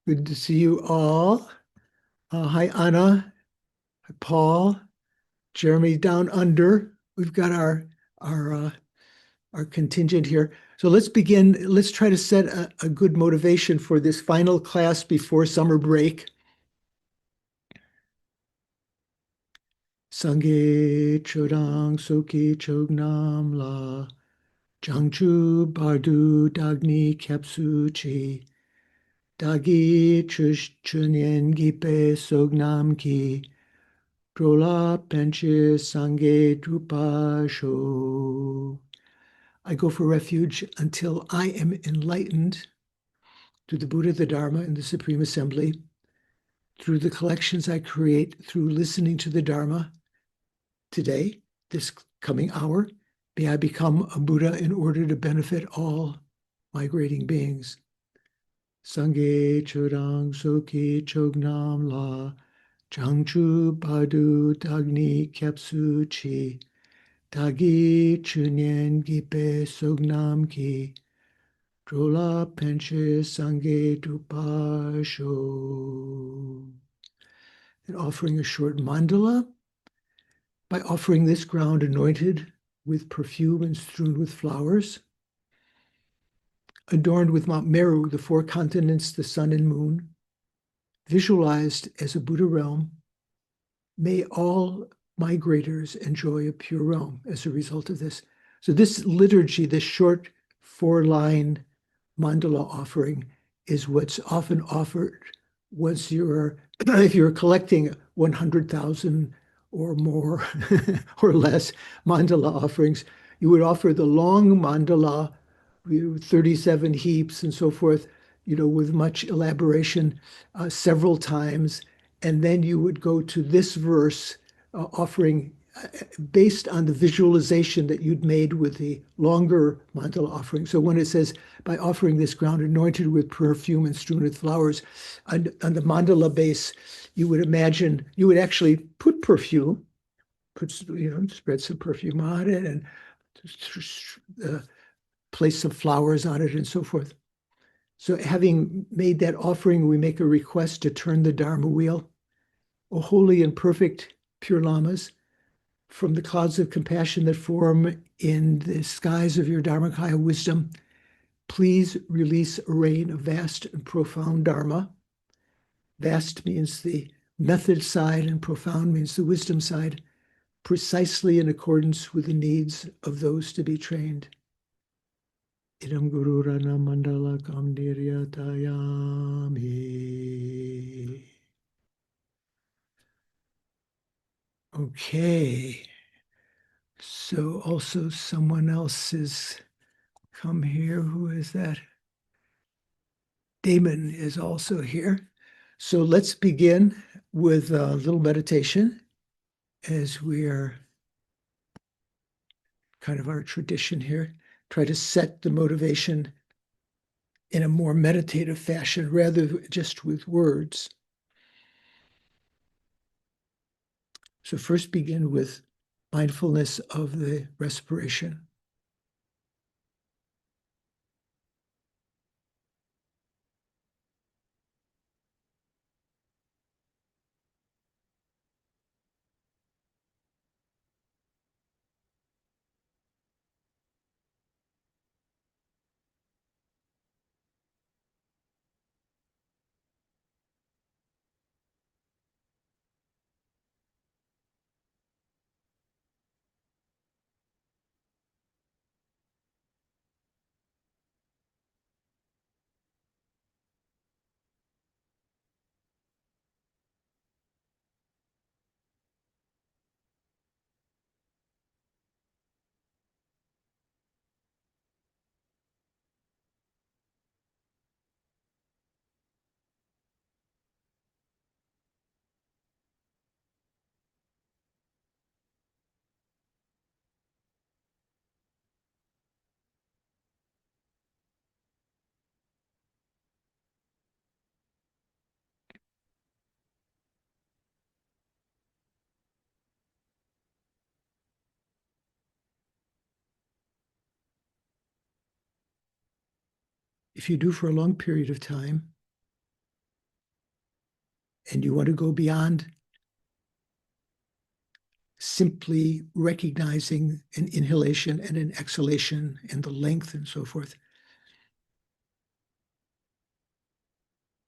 Good to see you all. Hi, Anna. Hi, Paul. Jeremy down under. We've got our contingent here. So let's begin. Let's try to set a good motivation for this final class before summer break. Sangye chodang soki chognam la jangchu bardu dagni kyapsu chi dagi chush chunyen gipe sognam ki Drola Penche Sangye Drupa Sho. I go for refuge until I am enlightened through the Buddha, the Dharma, and the Supreme Assembly, through the collections I create, through listening to the Dharma. Today, this coming hour, may I become a Buddha in order to benefit all migrating beings. Sangye Chodang Soki Chognam La Jangchu Badu Dagni Kyapsu Chi Dagi Chunyen Gipe Sognam Ki Drola Penche Sangye Dupa Sho. And offering a short mandala. By offering this ground anointed with perfume and strewn with flowers, adorned with Mount Meru, the four continents, the sun and moon, visualized as a Buddha realm, may all migrators enjoy a pure realm as a result of this. So this liturgy, this short four-line mandala offering is what's often offered once you're, if you're collecting 100,000 or more or less mandala offerings, you would offer the long mandala, 37 heaps and so forth, with much elaboration several times. And then you would go to this verse offering based on the visualization that you'd made with the longer mandala offering. So when it says, by offering this ground anointed with perfume and strewn with flowers, on the mandala base, you would imagine, you would actually put perfume, spread some perfume on it and place some flowers on it and so forth. So having made that offering, we make a request to turn the Dharma wheel. O holy and perfect pure Lamas, from the clouds of compassion that form in the skies of your Dharmakaya wisdom, please release a rain of vast and profound Dharma. Vast means the method side and profound means the wisdom side, precisely in accordance with the needs of those to be trained. Idam Guru Rana Mandala Kamdirya Dayami. Okay. So also someone else has come here. Who is that? Damon is also here. So let's begin with a little meditation as we are kind of our tradition here. Try to set the motivation in a more meditative fashion rather than just with words. So first begin with mindfulness of the respiration. If you do for a long period of time, and you want to go beyond simply recognizing an inhalation and an exhalation and the length and so forth,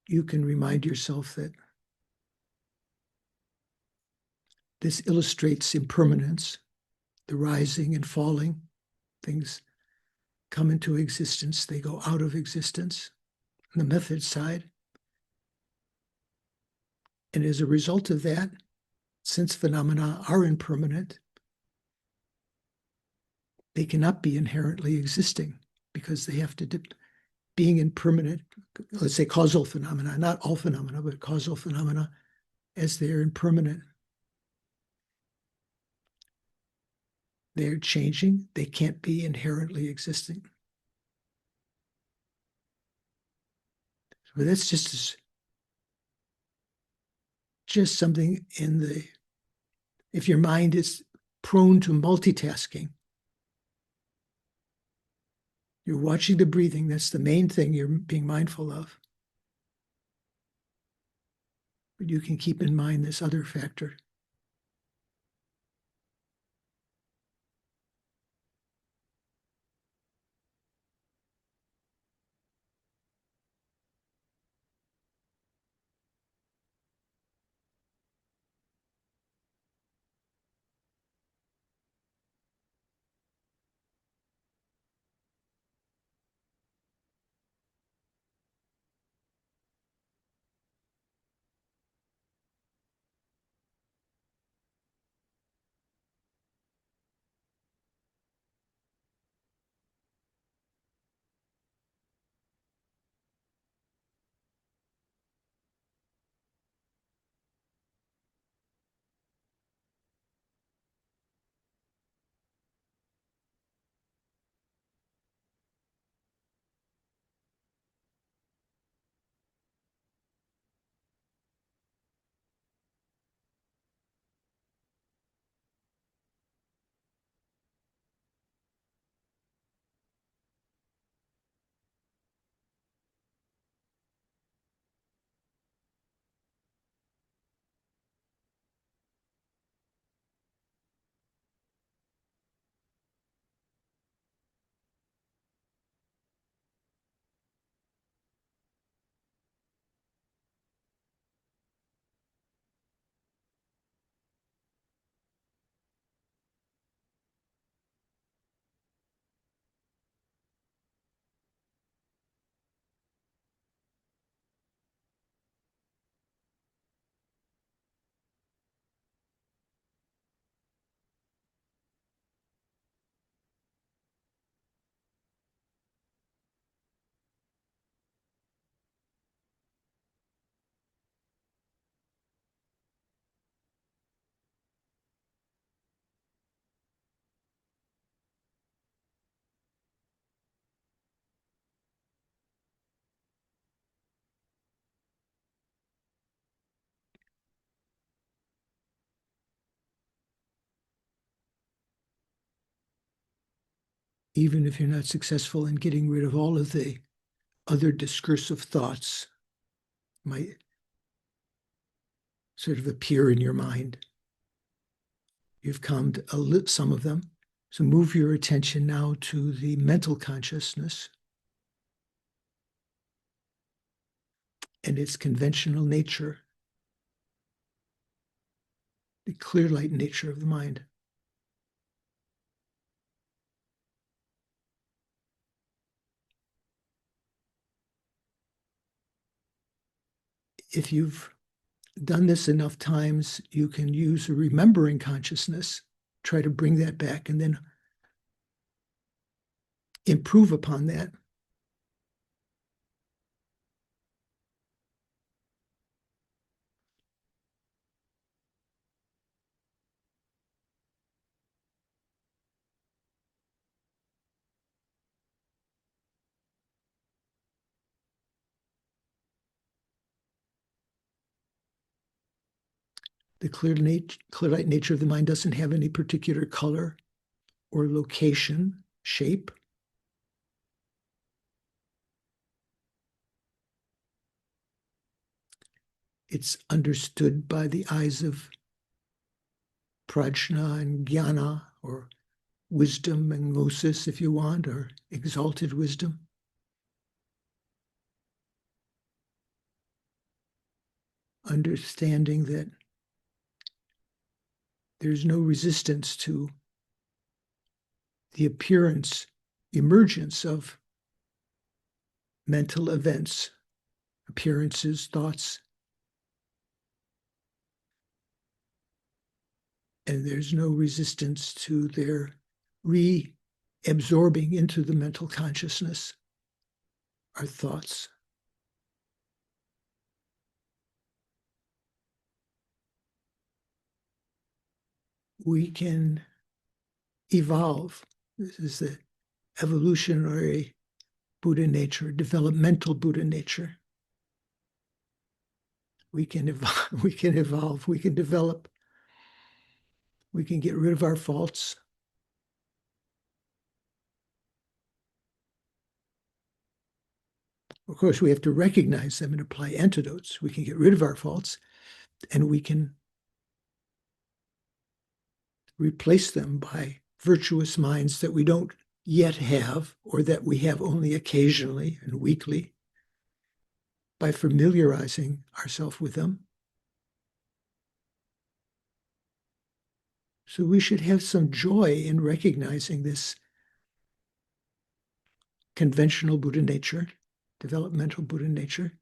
you can remind yourself that this illustrates impermanence, the rising and falling. Things come into existence, they go out of existence on the method side. And as a result of that, since phenomena are impermanent, they cannot be inherently existing because they have to, being impermanent, let's say causal phenomena, not all phenomena, but causal phenomena, as they're impermanent, they're changing, they can't be inherently existing. So that's just something in the, if your mind is prone to multitasking, you're watching the breathing, that's the main thing you're being mindful of. But you can keep in mind this other factor. Even if you're not successful in getting rid of all of the other discursive thoughts might sort of appear in your mind. You've calmed some of them. So move your attention now to the mental consciousness and its conventional nature, the clear light nature of the mind. If you've done this enough times, you can use a remembering consciousness, try to bring that back, and then improve upon that. The clear light nature of the mind doesn't have any particular color or location, shape. it's understood by the eyes of prajna and jnana, or wisdom and gnosis, if you want, or exalted wisdom. Understanding that there's no resistance to the emergence of mental events, appearances, thoughts, and there's no resistance to their reabsorbing into the mental consciousness our thoughts. We can evolve. This is the evolutionary Buddha nature, developmental Buddha nature. We can evolve, we can develop, we can get rid of our faults. Of course, we have to recognize them and apply antidotes. We can get rid of our faults, and we can replace them by virtuous minds that we don't yet have, or that we have only occasionally and weakly, by familiarizing ourselves with them. So we should have some joy in recognizing this conventional Buddha nature, developmental Buddha nature,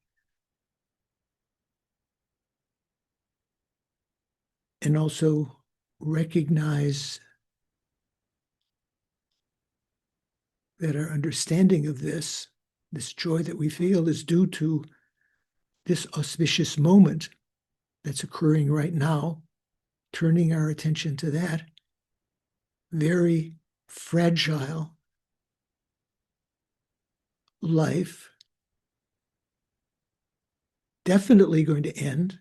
and also recognize that our understanding of this joy that we feel, is due to this auspicious moment that's occurring right now, turning our attention to that very fragile life, definitely going to end,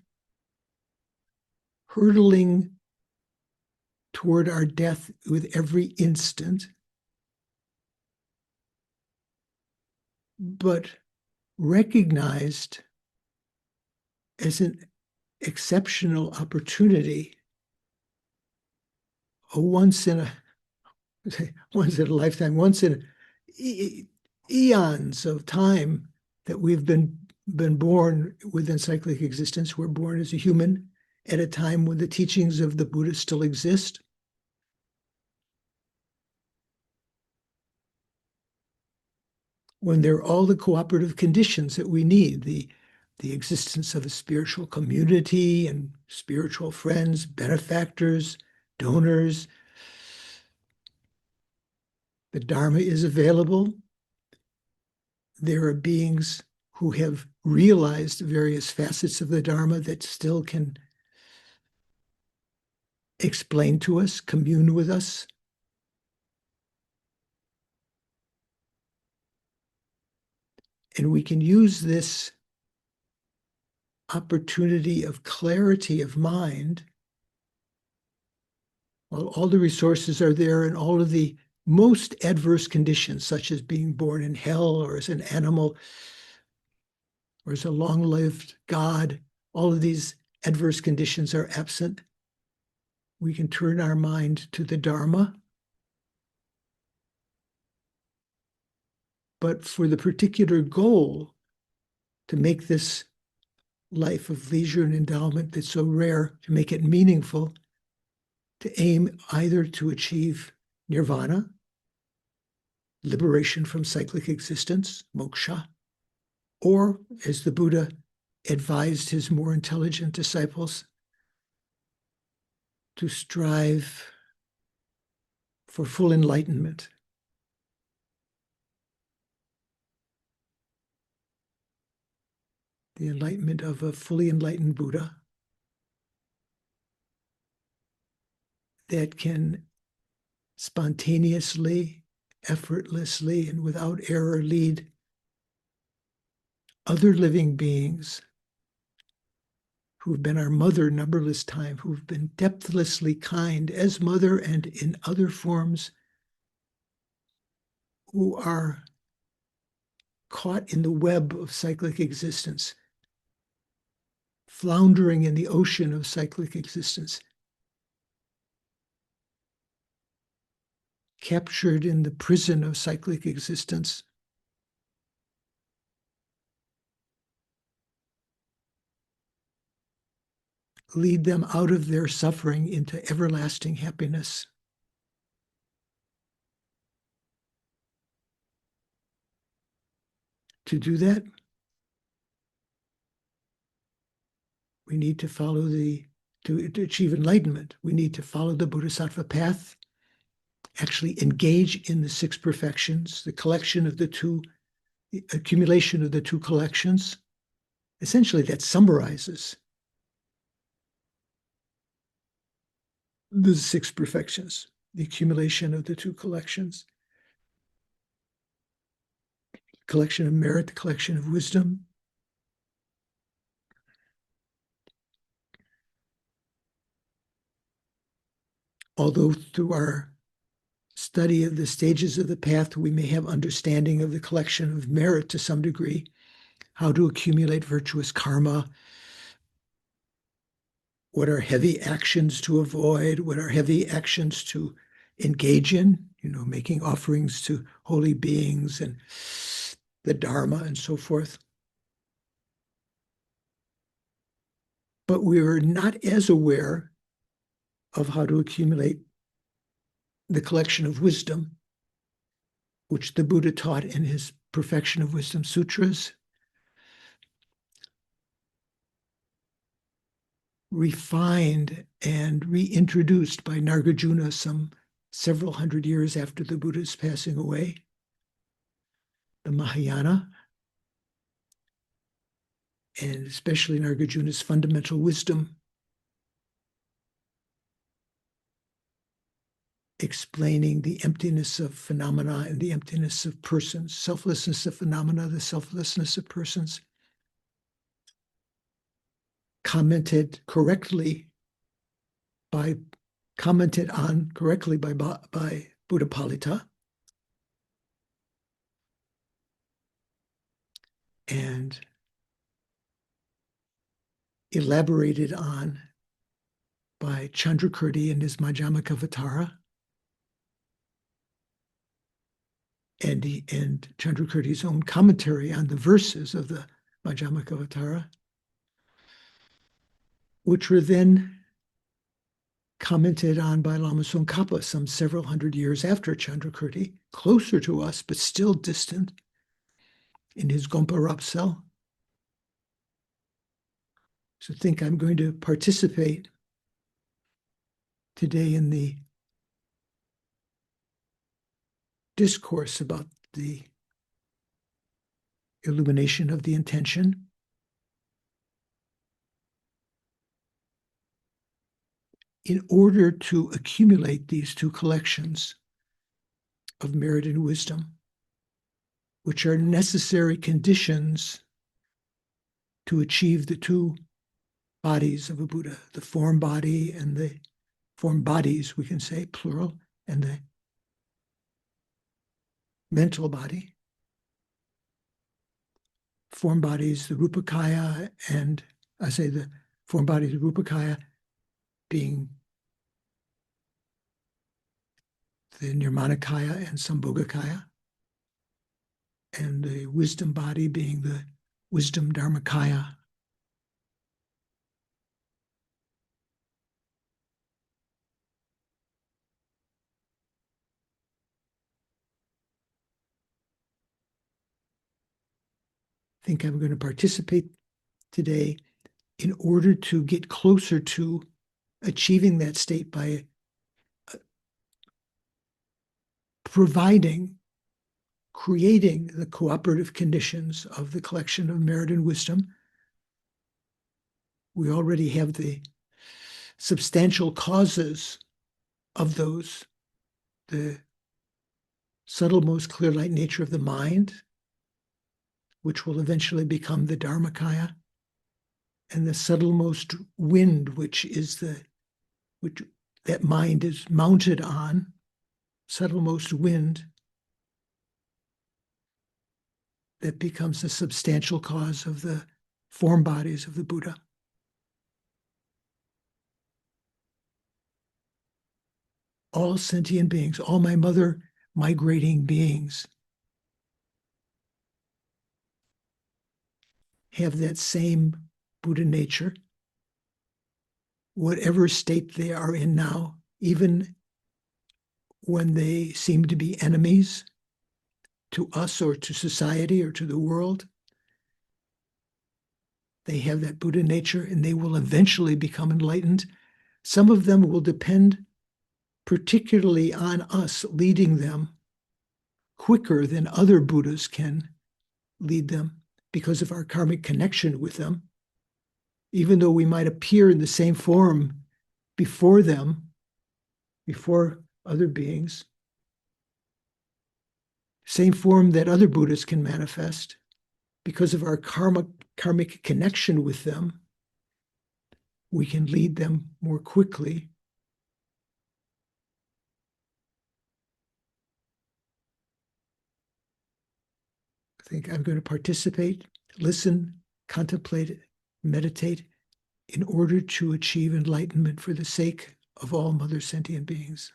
hurtling toward our death with every instant, but recognized as an exceptional opportunity, a once in a lifetime, once in eons of time that we've been born within cyclic existence. We're born as a human at a time when the teachings of the Buddha still exist. When there are all the cooperative conditions that we need, the existence of a spiritual community and spiritual friends, benefactors, donors. The Dharma is available. There are beings who have realized various facets of the Dharma that still can explain to us, commune with us. And we can use this opportunity of clarity of mind, while all the resources are there and all of the most adverse conditions, such as being born in hell or as an animal or as a long-lived God, all of these adverse conditions are absent. We can turn our mind to the Dharma. But for the particular goal to make this life of leisure and endowment that's so rare, to make it meaningful, to aim either to achieve nirvana, liberation from cyclic existence, moksha, or, as the Buddha advised his more intelligent disciples, to strive for full enlightenment. The enlightenment of a fully enlightened Buddha that can spontaneously, effortlessly, and without error lead other living beings who've been our mother numberless times, who've been depthlessly kind as mother and in other forms, who are caught in the web of cyclic existence, floundering in the ocean of cyclic existence, captured in the prison of cyclic existence. Lead them out of their suffering into everlasting happiness. To do that, we need to follow to achieve enlightenment, we need to follow the Bodhisattva path, actually engage in the six perfections, the collection of the accumulation of the two collections. Essentially, that summarizes the six perfections, the accumulation of the two collections. Collection of merit, the collection of wisdom. Although through our study of the stages of the path, we may have understanding of the collection of merit to some degree, how to accumulate virtuous karma, what are heavy actions to avoid, what are heavy actions to engage in, making offerings to holy beings and the Dharma and so forth. But we are not as aware of how to accumulate the collection of wisdom, which the Buddha taught in his Perfection of Wisdom Sutras, refined and reintroduced by Nagarjuna some several hundred years after the Buddha's passing away, the Mahayana, and especially Nagarjuna's fundamental wisdom, explaining the emptiness of phenomena and the emptiness of persons, selflessness of phenomena, the selflessness of persons, commented on correctly by Buddhapalita, and elaborated on by Chandrakirti in his Madhyamakavatara, and Chandrakirti's own commentary on the verses of the Madhyamakavatara, which were then commented on by Lama Tsong Khapa some several hundred years after Chandrakirti, closer to us, but still distant, in his Gompa Rapsel. So I think I'm going to participate today in the discourse about the illumination of the intention. In order to accumulate these two collections of merit and wisdom, which are necessary conditions to achieve the two bodies of a Buddha, the form body and the form bodies, we can say, plural, and the mental body. Form bodies, the Rupakaya, and I say the form bodies, the Rupakaya, being the Nirmanakaya and Sambhogakaya, and the wisdom body being the wisdom Dharmakaya. I think I'm going to participate today in order to get closer to achieving that state by creating the cooperative conditions of the collection of merit and wisdom. We already have the substantial causes of those, the subtlemost clear light nature of the mind, which will eventually become the Dharmakaya, and the subtlemost wind, which that mind is mounted on, subtlemost wind, that becomes the substantial cause of the form bodies of the Buddha. all sentient beings, all my mother migrating beings have that same Buddha nature, whatever state they are in now, even when they seem to be enemies to us or to society or to the world. They have that Buddha nature and they will eventually become enlightened. Some of them will depend particularly on us leading them quicker than other Buddhas can lead them because of our karmic connection with them. Even though we might appear in the same form before them, before other beings, same form that other Buddhas can manifest, because of our karmic connection with them, we can lead them more quickly. I think I'm going to participate, listen, contemplate, meditate in order to achieve enlightenment for the sake of all mother sentient beings.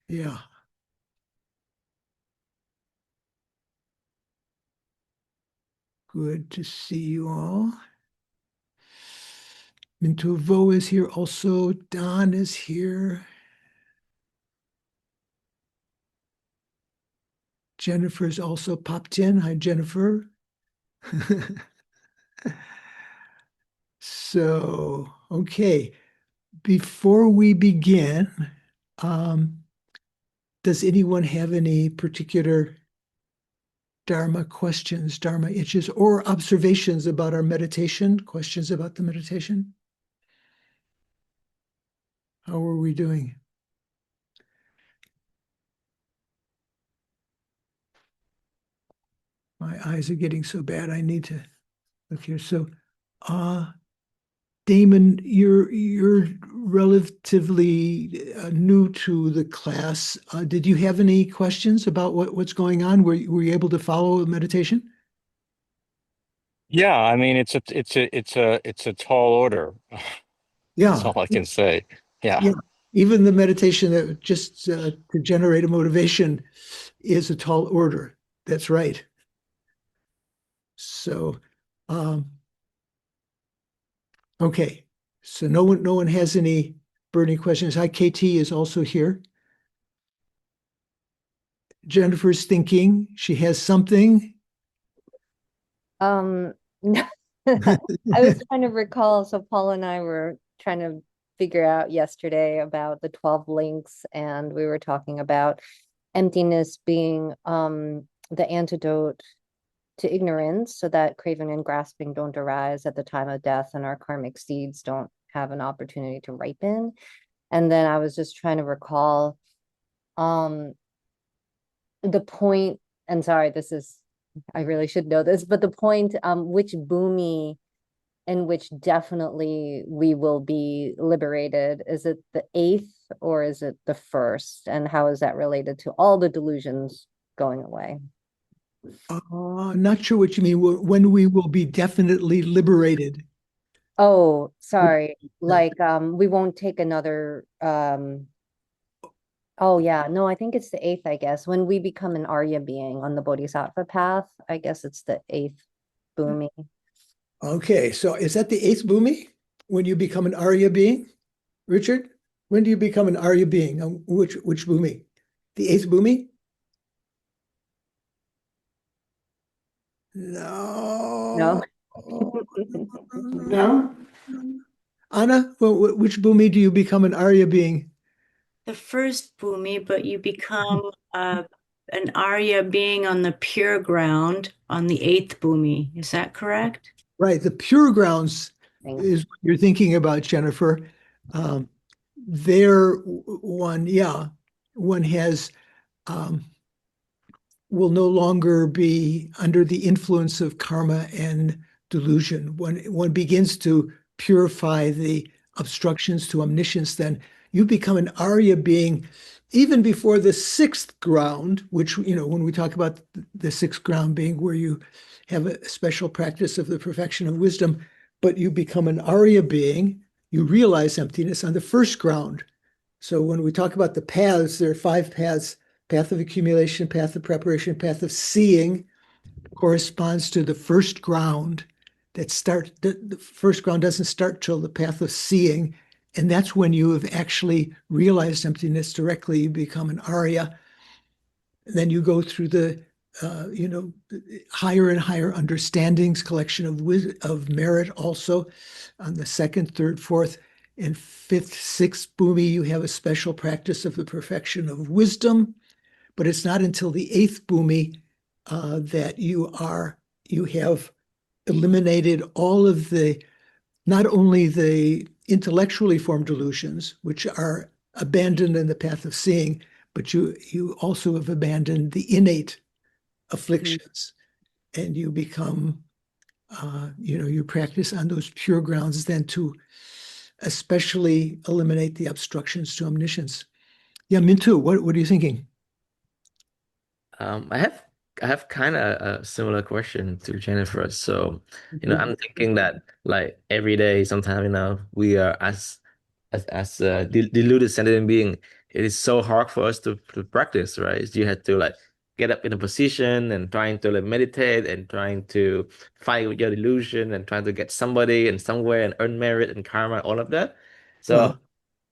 Yeah. Good to see you all. Minto Vo is here also. Don is here. Jennifer's also popped in. Hi, Jennifer. So, okay. Before we begin, does anyone have any particular Dharma questions, Dharma itches, or observations about our meditation? Questions about the meditation? How are we doing? My eyes are getting so bad. I need to look here. So, Damon, you're relatively new to the class. Did you have any questions about what's going on? Were you able to follow meditation? Yeah, I mean it's a tall order. That's Yeah, all I can say. Yeah. yeah. Even the meditation that just to generate a motivation is a tall order. That's right. So, um, okay. So no one has any burning questions. Hi, KT is also here. Jennifer's thinking she has something. Um, I was trying to recall. So Paul and I were trying to figure out yesterday about the 12 links, and we were talking about emptiness being the antidote to ignorance, so that craving and grasping don't arise at the time of death, and our karmic seeds don't have an opportunity to ripen. And then I was just trying to recall um the point, and sorry, this is I really should know this, but the point which bhumi in which definitely we will be liberated, is it the eighth or is it the first? And how is that related to all the delusions going away? Not sure what you mean. When we will be definitely liberated. Oh, sorry. Like we won't take another oh yeah, no, I think it's the eighth, I guess. When we become an Arya being on the Bodhisattva path, I guess it's the eighth bhumi. Okay, so is that the eighth bhumi when you become an Arya being? Richard, when do you become an Arya being? Which bhumi? The eighth bhumi? No. No. No, Anna, which bhumi do you become an Arya being? the first bhumi, but you become an Arya being on the pure ground on the eighth bhumi. Is that correct? Right, the pure grounds is what you're thinking about, Jennifer. Um, there, one, yeah, one has um, will no longer be under the influence of karma and delusion. When one begins to purify the obstructions to omniscience, then you become an Arya being even before the sixth ground, which, when we talk about the sixth ground being where you have a special practice of the perfection of wisdom, but you become an Arya being, you realize emptiness on the first ground. So when we talk about the paths, there are 5 paths: path of accumulation, path of preparation, path of seeing corresponds to the first ground. The first ground doesn't start till the path of seeing, and that's when you have actually realized emptiness directly. You become an Arya. And then you go through the higher and higher understandings, collection of merit also on the second, third, fourth, and fifth, sixth bhumi. You have a special practice of the perfection of wisdom, but it's not until the eighth bhumi that you have eliminated all of not only the intellectually formed delusions, which are abandoned in the path of seeing, but you also have abandoned the innate afflictions, and you become, you practice on those pure grounds then to especially eliminate the obstructions to omniscience. Yeah, Mintu, what are you thinking? I have kind of a similar question to Jennifer. So, I'm thinking that like every day, sometimes, we are as a deluded sentient being, it is so hard for us to practice, right? You have to like get up in a position and trying to like meditate and trying to fight with your delusion and trying to get somebody and somewhere and earn merit and karma, all of that. So,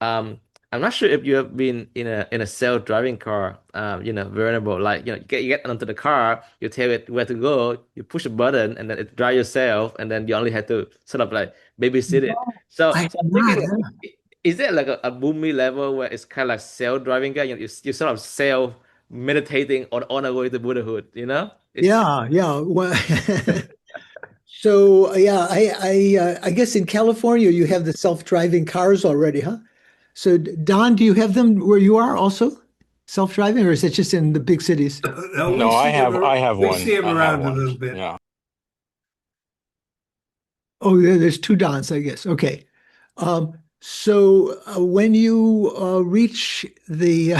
um, I'm not sure if you have been in a self-driving car, variable, like you get onto the car, you tell it where to go, you push a button, and then it drive yourself, and then you only have to sort of like babysit it. I So, have so I'm not. thinking, like, is there like a boomy level where it's kind of like self-driving car? You sort of self meditating on the way to Buddhahood, It's Yeah. Well, so yeah, I guess in California you have the self-driving cars already, huh? So Don, do you have them where you are also self-driving, or is it just in the big cities? No, No, I have we one. see him I have around a one. little bit. Yeah. Oh, yeah, there's 2 Dons, I guess. Okay. So when you reach the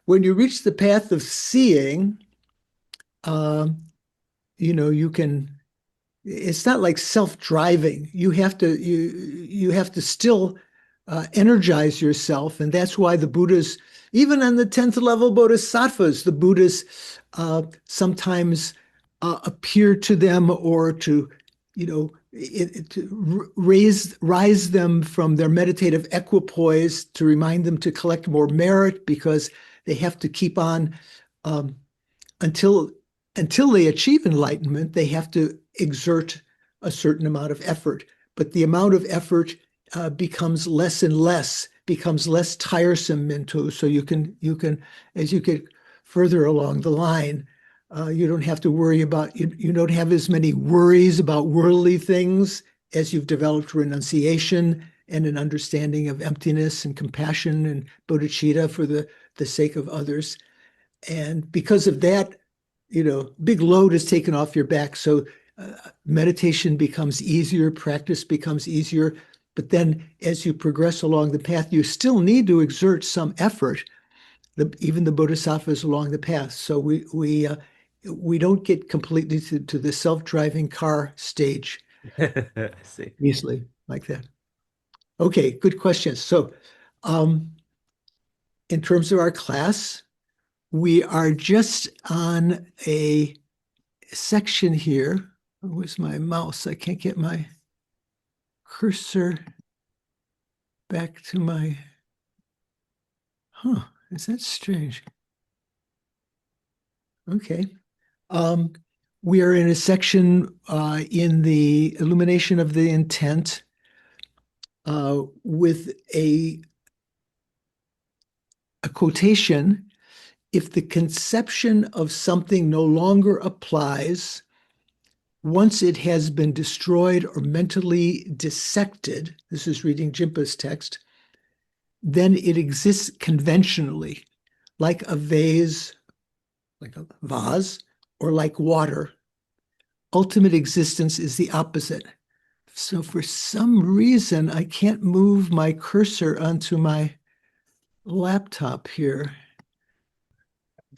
when you reach the path of seeing, um, you can. It's not like self-driving. You have to still energize yourself, and that's why the Buddhas, even on the 10th level bodhisattvas, the Buddhas sometimes appear to them, or to, to rise them from their meditative equipoise, to remind them to collect more merit, because they have to keep on, um, until they achieve enlightenment. They have to exert a certain amount of effort, but the amount of effort becomes less and less, becomes less tiresome, Minto. So you can, as you get further along the line, you don't have to worry about, you don't have as many worries about worldly things, as you've developed renunciation and an understanding of emptiness and compassion and bodhicitta for the sake of others. And because of that, big load is taken off your back. So meditation becomes easier, practice becomes easier. But then as you progress along the path, you still need to exert some effort, even the bodhisattvas along the path. So we don't get completely to the self-driving car stage I see. easily like that. Okay, good questions. So in terms of our class, we are just on a section here. Where's my mouse? I can't get my cursor back to my, is that strange? Okay. We are in a section in the illumination of the intent with a quotation. If the conception of something no longer applies, once it has been destroyed or mentally dissected, this is reading Jimpa's text, then it exists conventionally, like a vase, or like water. Ultimate existence is the opposite. So for some reason, I can't move my cursor onto my laptop here.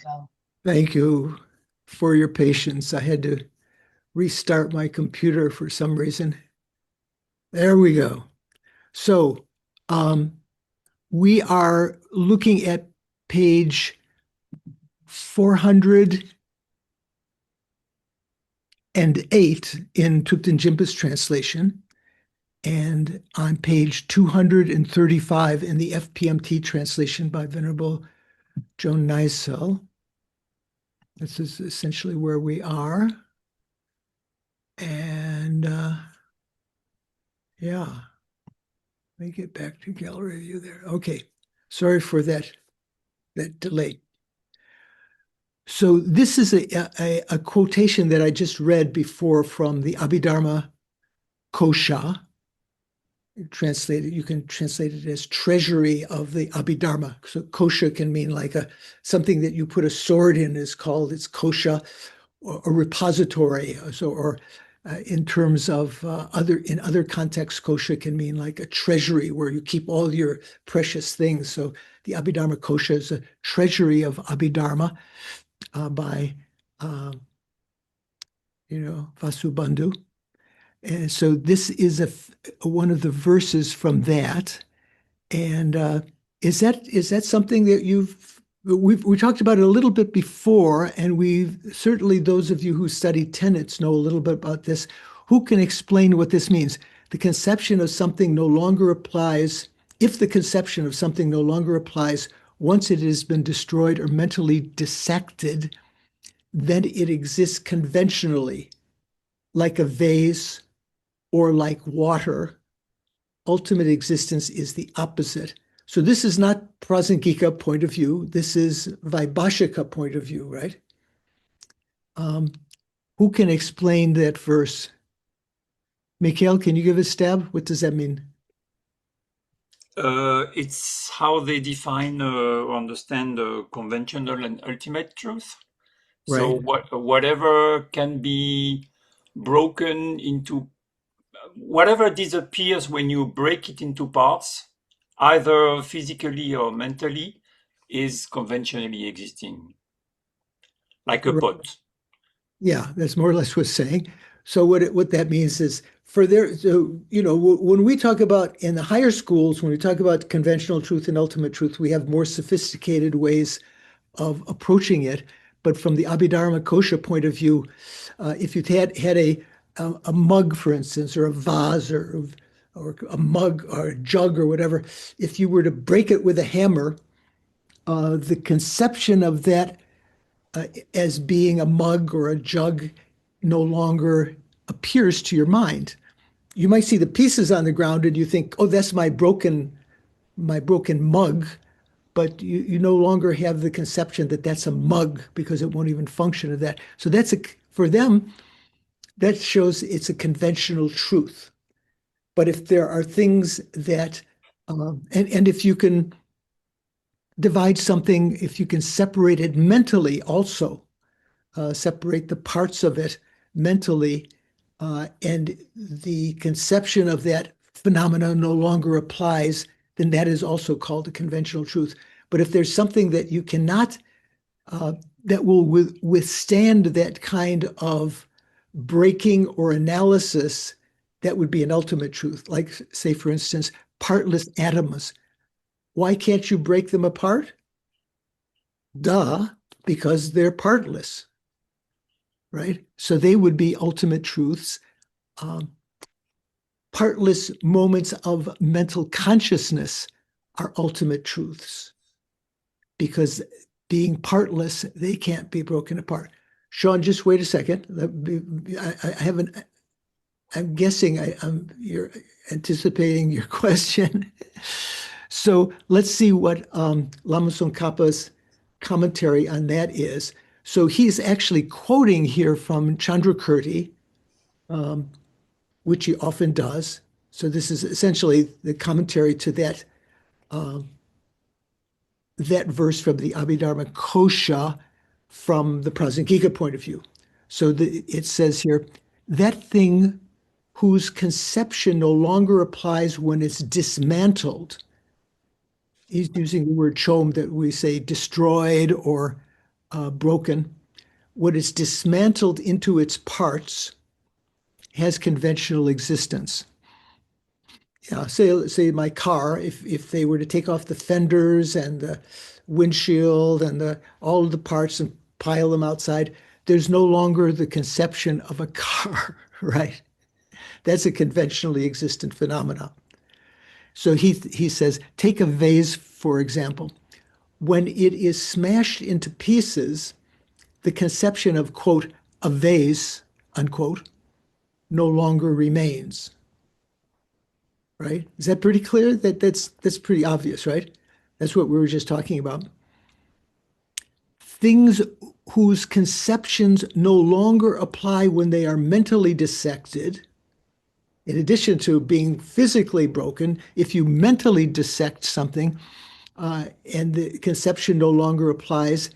Go. Thank you for your patience. I had to restart my computer for some reason. There we go. So we are looking at page 408 in Thupten Jinpa's translation, and on page 235 in the FPMT translation by Venerable Joan Neisel. This is essentially where we are. And yeah, let me get back to gallery view there. Okay, sorry for that delay. So this is a quotation that I just read before from the Abhidharma Kosha. You can translate it as treasury of the Abhidharma. So kosha can mean like something that you put a sword in is called its kosha, or a repository. So, or in terms of in other contexts, kosha can mean like a treasury where you keep all your precious things. So the Abhidharma Kosha is a treasury of Abhidharma by Vasubandhu. And so this is one of the verses from that. And is that something that we talked about it a little bit before, and certainly those of you who study tenets know a little bit about this. Who can explain what this means? The conception of something no longer applies. If the conception of something no longer applies once it has been destroyed or mentally dissected, then it exists conventionally, like a vase or like water. Ultimate existence is the opposite. So this is not Prasangika point of view. This is Vaibhashika point of view, right? Who can explain that verse? Mikhail, can you give a stab? What does that mean? It's how they define or understand conventional and ultimate truth. So Right. whatever can be broken into, whatever disappears when you break it into parts, either physically or mentally, is conventionally existing, like a Right. pot. Yeah, that's more or less what's saying. So what that means is when we talk about in the higher schools, when we talk about conventional truth and ultimate truth, we have more sophisticated ways of approaching it. But from the Abhidharma Kosha point of view, if you had a mug, for instance, or a vase, or a mug or a jug or whatever, if you were to break it with a hammer, the conception of that as being a mug or a jug no longer appears to your mind. You might see the pieces on the ground and you think, "Oh, that's my broken mug," but you no longer have the conception that that's a mug because it won't even function as that. So for them, that shows it's a conventional truth. But if there are things that, and if you can divide something, if you can separate it mentally also, separate the parts of it mentally, and the conception of that phenomena no longer applies, then that is also called a conventional truth. But if there's something that you cannot, that will withstand that kind of breaking or analysis, that would be an ultimate truth. Like, say, for instance, partless atoms. Why can't you break them apart? Duh, because they're partless, right? So they would be ultimate truths. Partless moments of mental consciousness are ultimate truths because being partless, they can't be broken apart. Sean, just wait a second. I haven't, I'm guessing you're anticipating your question. So let's see what Lama Tsongkhapa's commentary on that is. So he's actually quoting here from Chandrakirti, which he often does. So this is essentially the commentary to that verse from the Abhidharma Kosha from the Prasangika point of view. So it says here, that thing whose conception no longer applies when it's dismantled he's using the word chom that we say destroyed or broken. What is dismantled into its parts has conventional existence. Yeah, say my car, if they were to take off the fenders and the windshield and all of the parts and pile them outside, there's no longer the conception of a car, right? That's a conventionally existent phenomenon. So he says, take a vase, for example. When it is smashed into pieces, the conception of, quote, a vase, unquote, no longer remains. Right? Is that pretty clear? That's pretty obvious, right? That's what we were just talking about. Things whose conceptions no longer apply when they are mentally dissected, in addition to being physically broken, if you mentally dissect something and the conception no longer applies,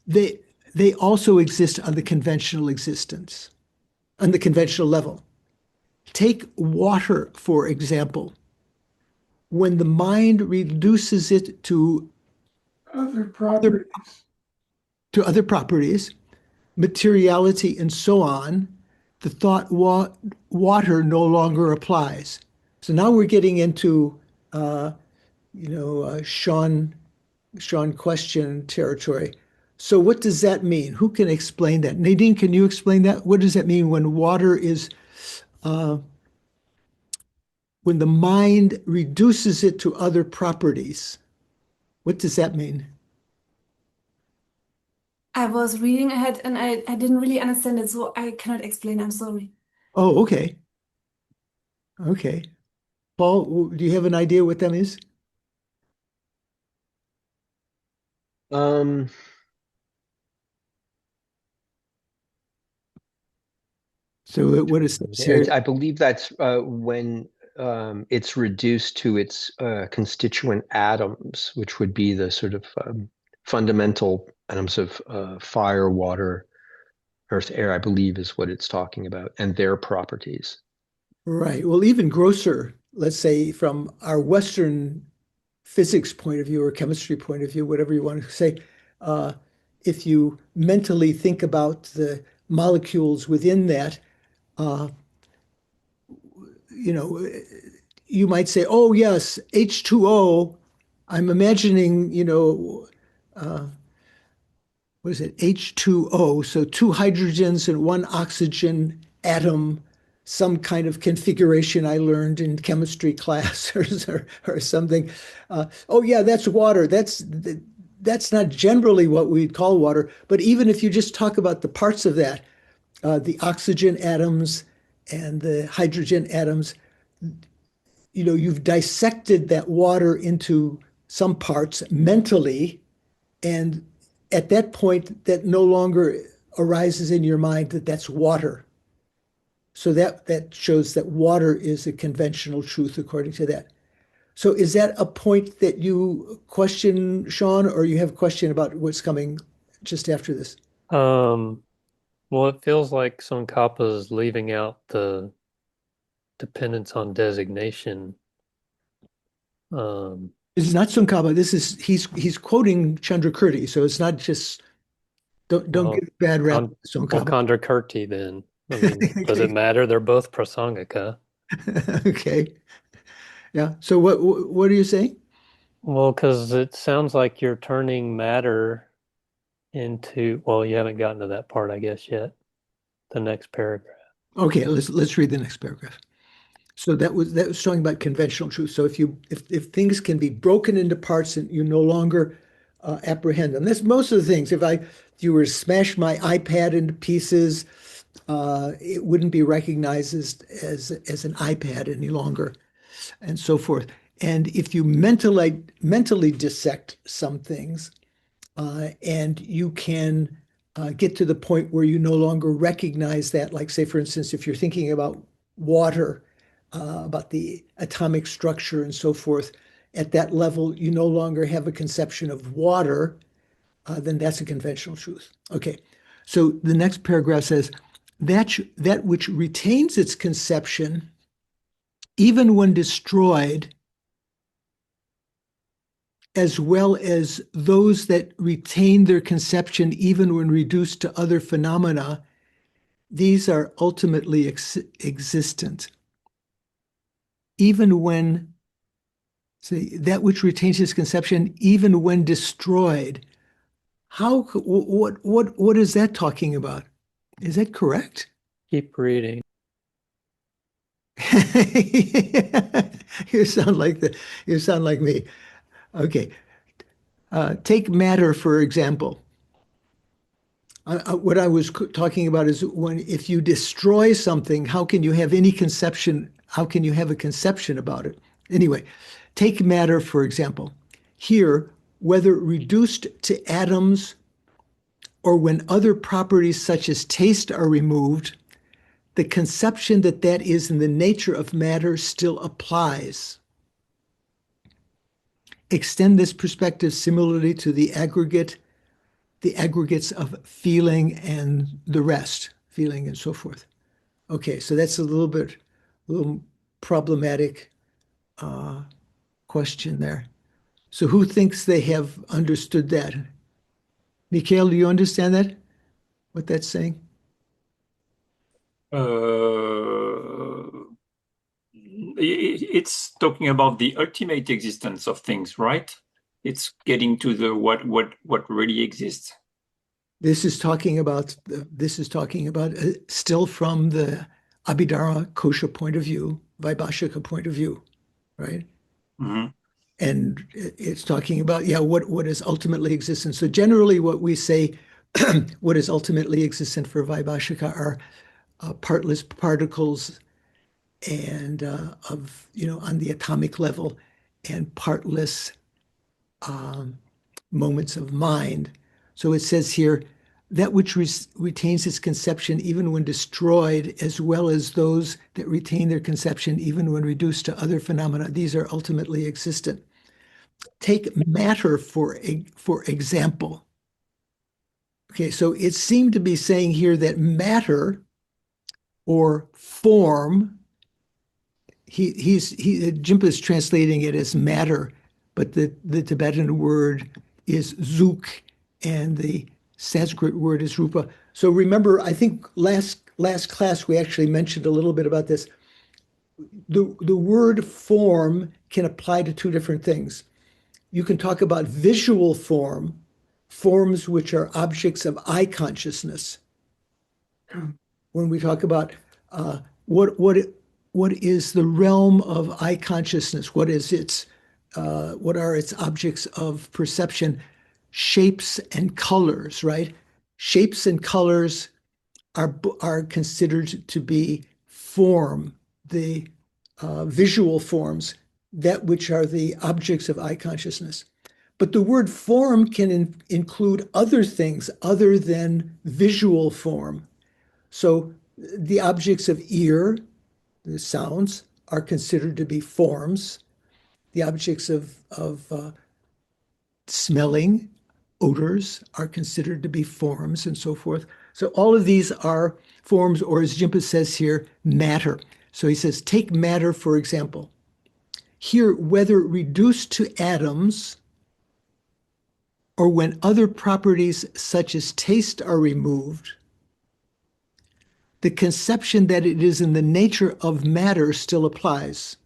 they also exist on the conventional existence, on the conventional level. Take water, for example. When the mind reduces it to Other properties. other properties, materiality, and so on, the thought water no longer applies. So now we're getting into, Sean question territory. So what does that mean? Who can explain that? Nadine, can you explain that? What does that mean when water is, when the mind reduces it to other properties? What does that mean? I was reading ahead and I didn't really understand it, so I cannot explain. I'm sorry. Oh, okay. Okay. Paul, do you have an idea what that is? Um, So what is this here? I believe that's when it's reduced to its constituent atoms, which would be the sort of fundamental atoms of fire, water, earth, air, I believe is what it's talking about, and their properties. Right. Well, even grosser, let's say from our Western physics point of view or chemistry point of view, whatever you want to say, uh, if you mentally think about the molecules within that, uh, you know, you might say, oh, yes, H2O. I'm imagining, what is it, H2O, so two hydrogens and one oxygen atom, some kind of configuration I learned in chemistry class or something. Oh yeah, that's water. That's not generally what we'd call water, but even if you just talk about the parts of that, the oxygen atoms and the hydrogen atoms, you've dissected that water into some parts mentally, and at that point, that no longer arises in your mind that that's water. So that shows that water is a conventional truth according to that. So is that a point that you question, Sean, or you have a question about what's coming just after this? Well, it feels like some Khapa is leaving out the dependence on designation. This is not Tsongkhapa. He's quoting Chandrakirti, so it's not just don't Well, give a bad rap to well, Tsongkhapa. Chandrakirti then. I mean, does it matter? They're both prasangika. Okay. Yeah. So what are you saying? Well, because it sounds like you're turning matter into, well, you haven't gotten to that part, I guess, yet. The next paragraph. Okay, let's read the next paragraph. So that was talking about conventional truth. So if things can be broken into parts and you no longer apprehend them, that's most of the things. If you were to smash my iPad into pieces, it wouldn't be recognized as an iPad any longer, and so forth. And if you mentally dissect some things, and you can get to the point where you no longer recognize that, like say, for instance, if you're thinking about water, about the atomic structure and so forth, at that level, you no longer have a conception of water, then that's a conventional truth. Okay, so the next paragraph says, that which retains its conception, even when destroyed, as well as those that retain their conception even when reduced to other phenomena, these are ultimately existent. Even when, say, that which retains its conception, even when destroyed. What is that talking about? Is that correct? Keep reading. You sound like me. Okay. Take matter, for example. What I was talking about is if you destroy something, how can you have any conception? How can you have a conception about it? Anyway, take matter, for example. Here, whether reduced to atoms or when other properties such as taste are removed, the conception that that is in the nature of matter still applies. Extend this perspective similarly to the aggregates of feeling and the rest, feeling and so forth. Okay, so that's a little problematic question there. So who thinks they have understood that? Mikhail, do you understand that? What that's saying? It's talking about the ultimate existence of things, right? It's getting to the what really exists. This is talking about still from the Abhidharma Kosha point of view, Vaibhashika point of view, right? Mm-hmm. And it's talking about, what is ultimately existent. So generally what we say, what is ultimately existent for Vaibhashika are partless particles and on the atomic level, and partless moments of mind. So it says here, that which retains its conception even when destroyed, as well as those that retain their conception even when reduced to other phenomena, these are ultimately existent. Take matter for example. Okay, so it seemed to be saying here that matter or form, Jimpa's translating it as matter, but the Tibetan word is zuk, and the Sanskrit word is rupa. So remember, I think last class we actually mentioned a little bit about this. The word form can apply to two different things. You can talk about visual forms which are objects of eye consciousness. When we talk about what is the realm of eye consciousness, what are its objects of perception? Shapes and colors, right? Shapes and colors are considered to be form, the visual forms, that which are the objects of eye consciousness. But the word form can include other things other than visual form. So the objects of ear, the sounds, are considered to be forms. The objects of smelling, odors, are considered to be forms, and so forth. So all of these are forms, or as Jimpa says here, matter. So he says, take matter, for example. Here, whether reduced to atoms or when other properties such as taste are removed, the conception that it is in the nature of matter still applies.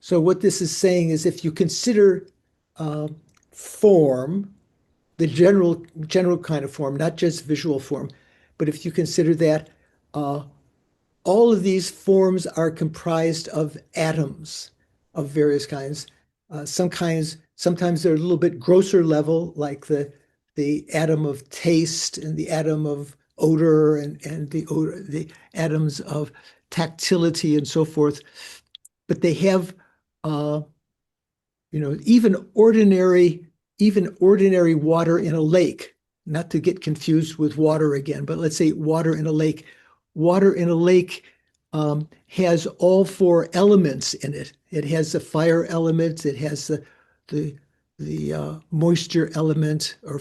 So what this is saying is, if you consider form, the general kind of form, not just visual form, but if you consider that all of these forms are comprised of atoms of various kinds. Sometimes they're a little bit grosser level, like the atom of taste and the atom of odor and the atoms of tactility and so forth. But they have, even ordinary water in a lake, not to get confused with water again, but let's say water in a lake. Water in a lake has all four elements in it. It has the fire element, it has the moisture element or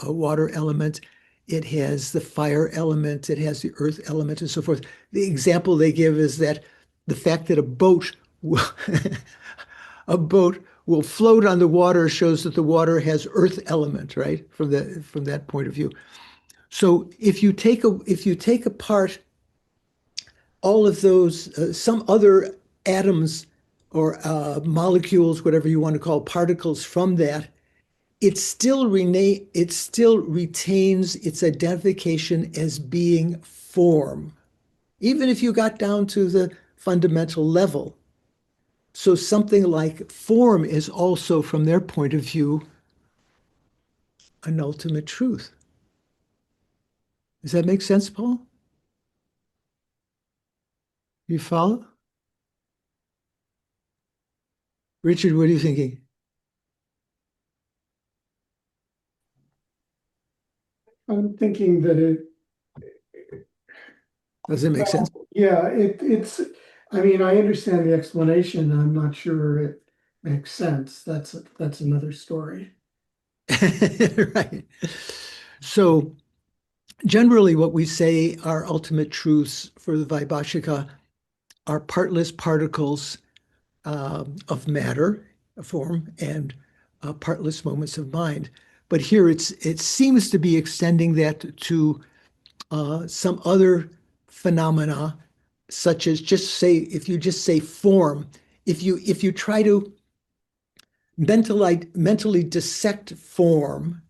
water element, it has the fire element, it has the earth element, and so forth. The example they give is that the fact that a boat a boat will float on the water shows that the water has earth element, right? From that point of view. So if you take apart all of those some other atoms or molecules, whatever you want to call particles from that, it still retains its identification as being form, even if you got down to the fundamental level. So something like form is also, from their point of view, an ultimate truth. Does that make sense, Paul? You follow? Richard, what are you thinking? I'm thinking that it Does it make sense? yeah, it's I mean, I understand the explanation. I'm not sure it makes sense. That's another story. Right. So generally what we say are ultimate truths for the Vaibhashika are partless particles of matter, form, and partless moments of mind. But here it seems to be extending that to some other phenomena, such as if you just say form, if you try to mentally dissect form,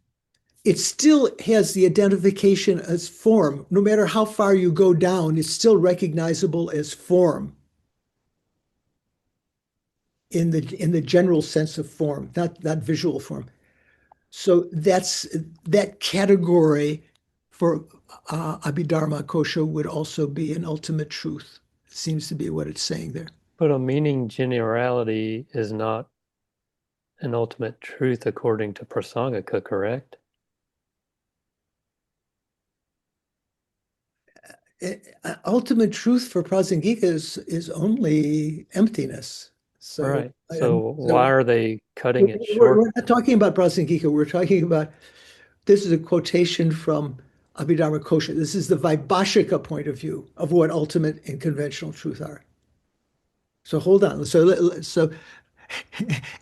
it still has the identification as form. No matter how far you go down, it's still recognizable as form in the general sense of form, not visual form. So that's that category for Abhidharma Kosha would also be an ultimate truth. Seems to be what it's saying there. But a meaning generality is not an ultimate truth according to Prasangika, correct? Ultimate truth for Prasangika is only emptiness. So, Right. So why are they cutting it we're short? not talking about Prasangika. We're talking about, this is a quotation from Abhidharma Kosha. This is the Vaibhashika point of view of what ultimate and conventional truth are. So hold on. So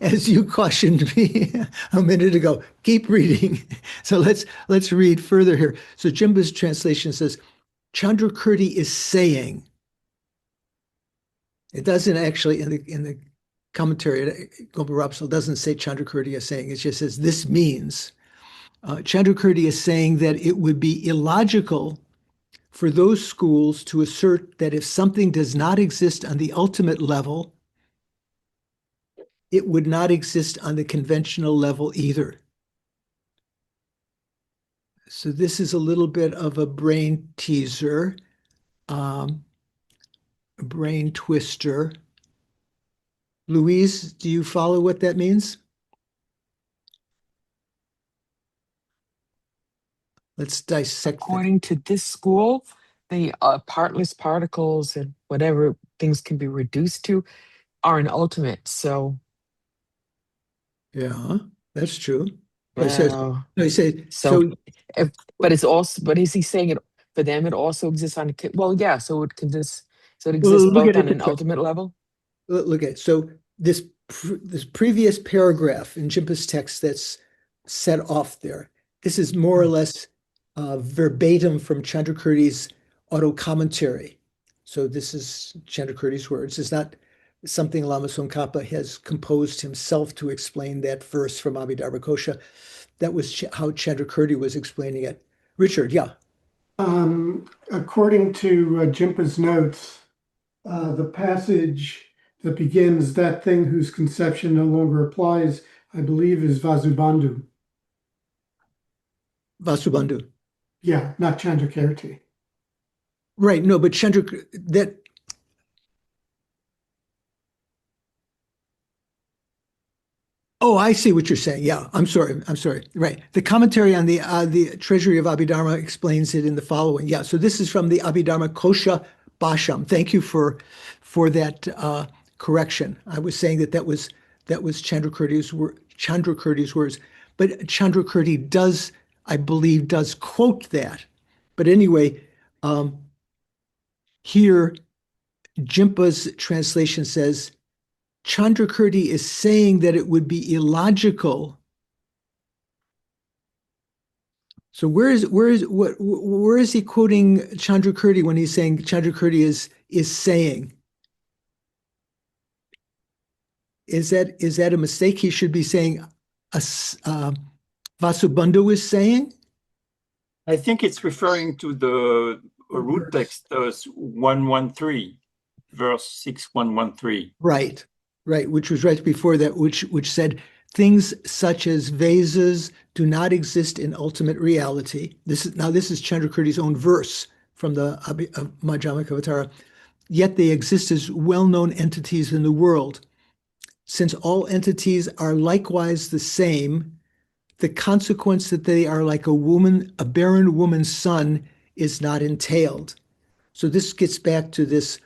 as you cautioned me a minute ago, keep reading. So let's read further here. So Jimba's translation says, Chandrakirti is saying. It doesn't actually in the commentary. Gopa Rapsal doesn't say Chandrakirti is saying. It just says this means. Chandrakirti is saying that it would be illogical for those schools to assert that if something does not exist on the ultimate level, it would not exist on the conventional level either. So this is a little bit of a brain teaser, a brain twister. Louise, do you follow what that means? Let's dissect that. According to this school, the partless particles and whatever things can be reduced to are an ultimate. So, Yeah, that's true. But he says, wow. no, he said, So, so but it's also, but is he saying it for them? It also exists on, well, yeah. So it can just, so it well, exists look both at it on this an way. ultimate level. Look at it. So this previous paragraph in Jimpa's text that's set off there, this is more or less verbatim from Chandrakirti's auto commentary. So this is Chandrakirti's words. It's not something Lama Tsongkhapa has composed himself to explain that verse from Abhidharma Kosha. That was how Chandrakirti was explaining it. Richard, yeah. According to Jimpa's notes, the passage that begins, that thing whose conception no longer applies, I believe is Vasubandhu. Vasubandhu. Yeah, not Chandrakirti. Right. No, but that. Oh, I see what you're saying. Yeah, I'm sorry. Right. The commentary on the Treasury of Abhidharma explains it in the following. Yeah. So this is from the Abhidharma Kosha Bhasham. Thank you for that correction. I was saying that was Chandrakirti's words, but Chandrakirti does, I believe, does quote that. But anyway, here Jimpa's translation says Chandrakirti is saying that it would be illogical. So where is he quoting Chandrakirti when he's saying Chandrakirti is saying? Is that a mistake? He should be saying Vasubandhu is saying? I think it's referring to the root text 113, verse 6113. Right, which was right before that, which said things such as vases do not exist in ultimate reality. This is Chandrakirti's own verse from the Madhyamaka. Yet they exist as well-known entities in the world. Since all entities are likewise the same, the consequence that they are like a barren woman's son is not entailed. So this gets back to this,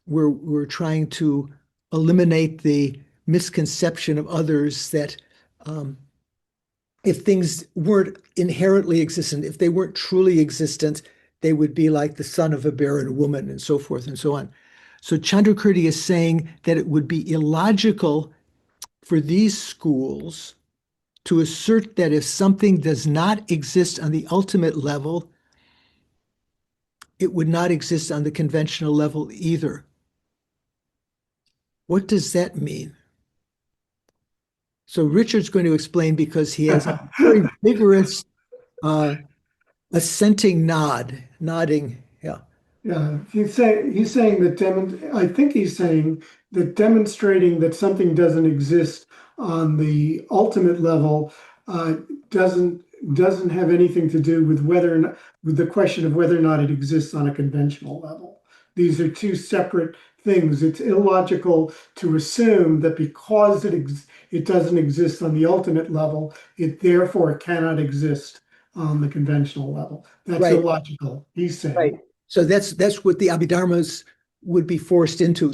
we're trying to eliminate the misconception of others that if things weren't inherently existent, if they weren't truly existent, they would be like the son of a barren woman and so forth and so on. So Chandrakirti is saying that it would be illogical for these schools to assert that if something does not exist on the ultimate level, it would not exist on the conventional level either. What does that mean? So Richard's going to explain because he has a very vigorous assenting nodding. Yeah. Yeah, he's saying that I think he's saying that demonstrating that something doesn't exist on the ultimate level doesn't have anything to do with with the question of whether or not it exists on a conventional level. These are two separate things. It's illogical to assume that because it doesn't exist on the ultimate level, it therefore cannot exist on the conventional level. That's Right. illogical, he's saying. Right. So that's what the Abhidharmas would be forced into.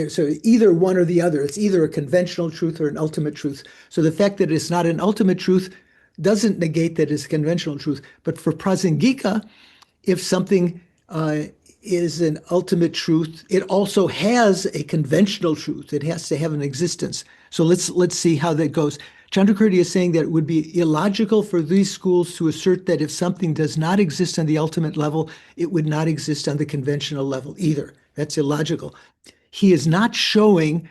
So either one or the other. It's either a conventional truth or an ultimate truth. So the fact that it's not an ultimate truth doesn't negate that it's a conventional truth. But for Prasangika, if something is an ultimate truth, it also has a conventional truth. It has to have an existence. So let's see how that goes. Chandrakirti is saying that it would be illogical for these schools to assert that if something does not exist on the ultimate level, it would not exist on the conventional level either. That's illogical. He is not showing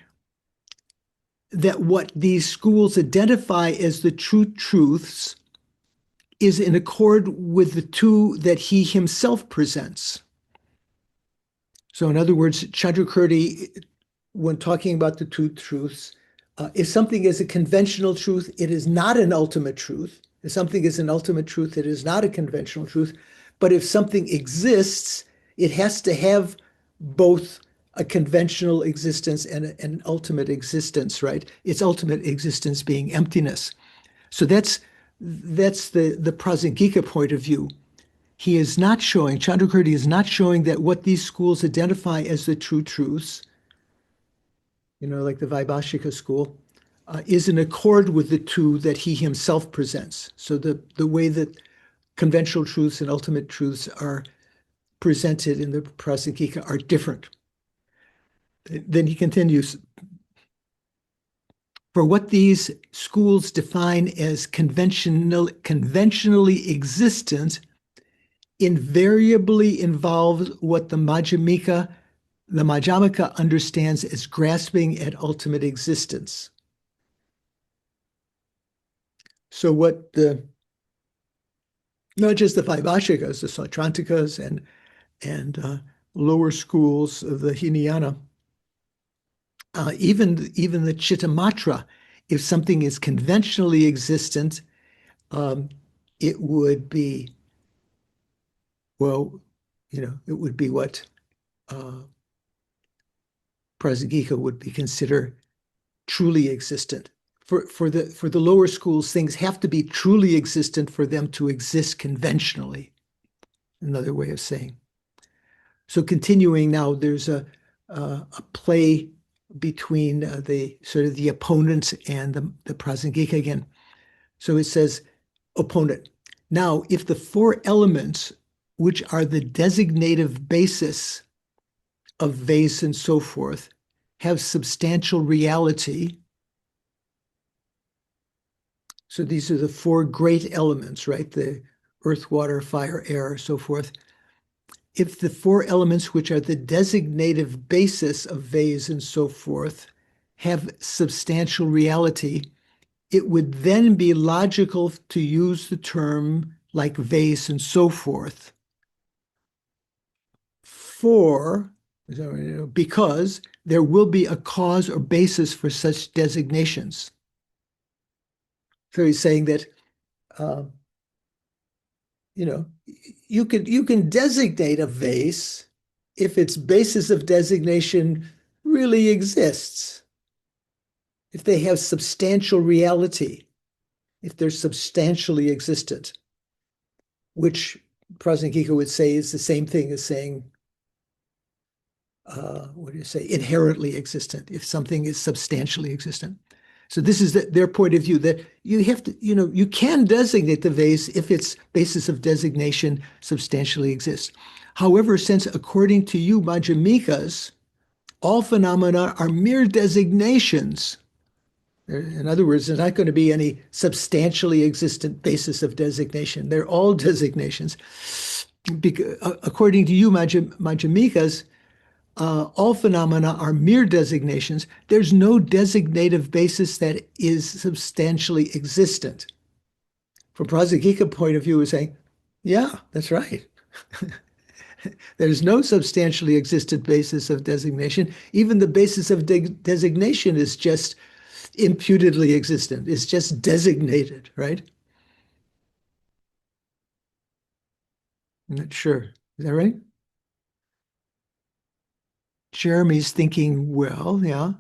that what these schools identify as the true truths is in accord with the two that he himself presents. So in other words, Chandrakirti, when talking about the two truths, if something is a conventional truth, it is not an ultimate truth. If something is an ultimate truth, it is not a conventional truth. But if something exists, it has to have both a conventional existence and an ultimate existence, right? Its ultimate existence being emptiness. So that's the Prasangika point of view. Chandrakirti is not showing that what these schools identify as the true truths, like the Vaibhashika school, is in accord with the two that he himself presents. So the way that conventional truths and ultimate truths are presented in the Prasangika are different. Then he continues, for what these schools define as conventionally existent invariably involves what the Madhyamika understands as grasping at ultimate existence. So not just the Vaibhashikas, the Sautrantikas and lower schools of the Hinayana, even the Chittamatra, if something is conventionally existent, it would be, it would be what Prasangika would be considered truly existent. For the lower schools, things have to be truly existent for them to exist conventionally. Another way of saying. So continuing now, there's a play between the opponents and the Prasangika again. So it says, opponent. Now, if the four elements, which are the designative basis of vase and so forth, have substantial reality. So these are the four great elements, right? The earth, water, fire, air, so forth. If the four elements, which are the designative basis of vase and so forth, have substantial reality, it would then be logical to use the term like vase and so forth because there will be a cause or basis for such designations. So he's saying that you can designate a vase if its basis of designation really exists, if they have substantial reality, if they're substantially existent, which Prasangika would say is the same thing as saying, inherently existent, if something is substantially existent. So this is their point of view, that you have to, you can designate the vase if its basis of designation substantially exists. However, since according to you, Madhyamikas, all phenomena are mere designations. In other words, there's not going to be any substantially existent basis of designation. They're all designations. According to you, Madhyamikas, all phenomena are mere designations. There's no designative basis that is substantially existent. From Prasangika point of view, we're saying, yeah, that's right. There's no substantially existent basis of designation. Even the basis of designation is just imputedly existent. It's just designated, right? I'm not sure. Is that right? Jeremy's thinking, well, yeah,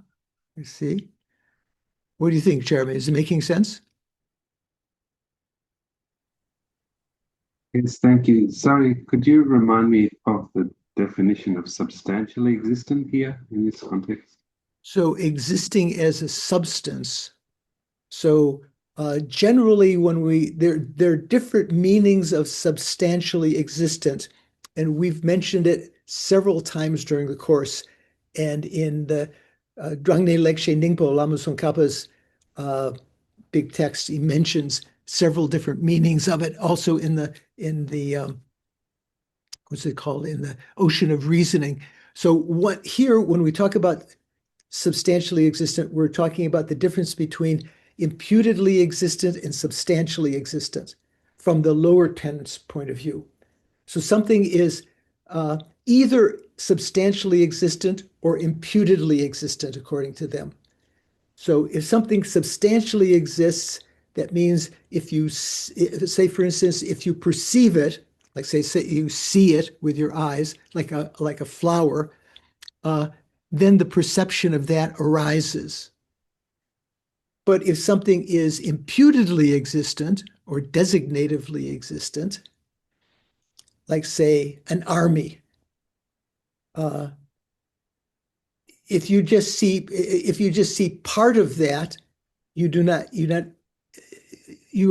I see. What do you think, Jeremy? Is it making sense? Yes, thank you. Sorry, could you remind me of the definition of substantially existent here in this context? So existing as a substance. So generally, when there are different meanings of substantially existent, and we've mentioned it several times during the course. And in the Drangne Lekshe Ningpo, Lama Tsongkhapa's big text, he mentions several different meanings of it. Also in the what's it called? In the Ocean of Reasoning. So when we talk about substantially existent, we're talking about the difference between imputedly existent and substantially existent from the lower tenets point of view. So something is either substantially existent or imputedly existent according to them. So if something substantially exists, that means if you say, for instance, if you perceive it, like say you see it with your eyes, like a flower, then the perception of that arises. But if something is imputedly existent or designatively existent, like say an army, if you just see part of that, you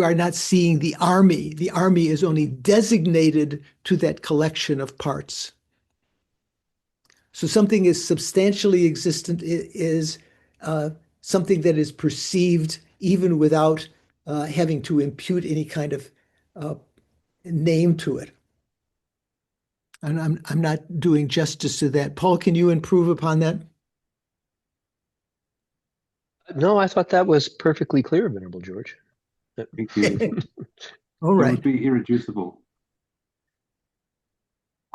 are not seeing the army. The army is only designated to that collection of parts. So something is substantially existent is something that is perceived even without having to impute any kind of name to it. And I'm not doing justice to that. Paul, can you improve upon that? No, I thought that was perfectly clear, Venerable George. Thank you. All It right. would be irreducible.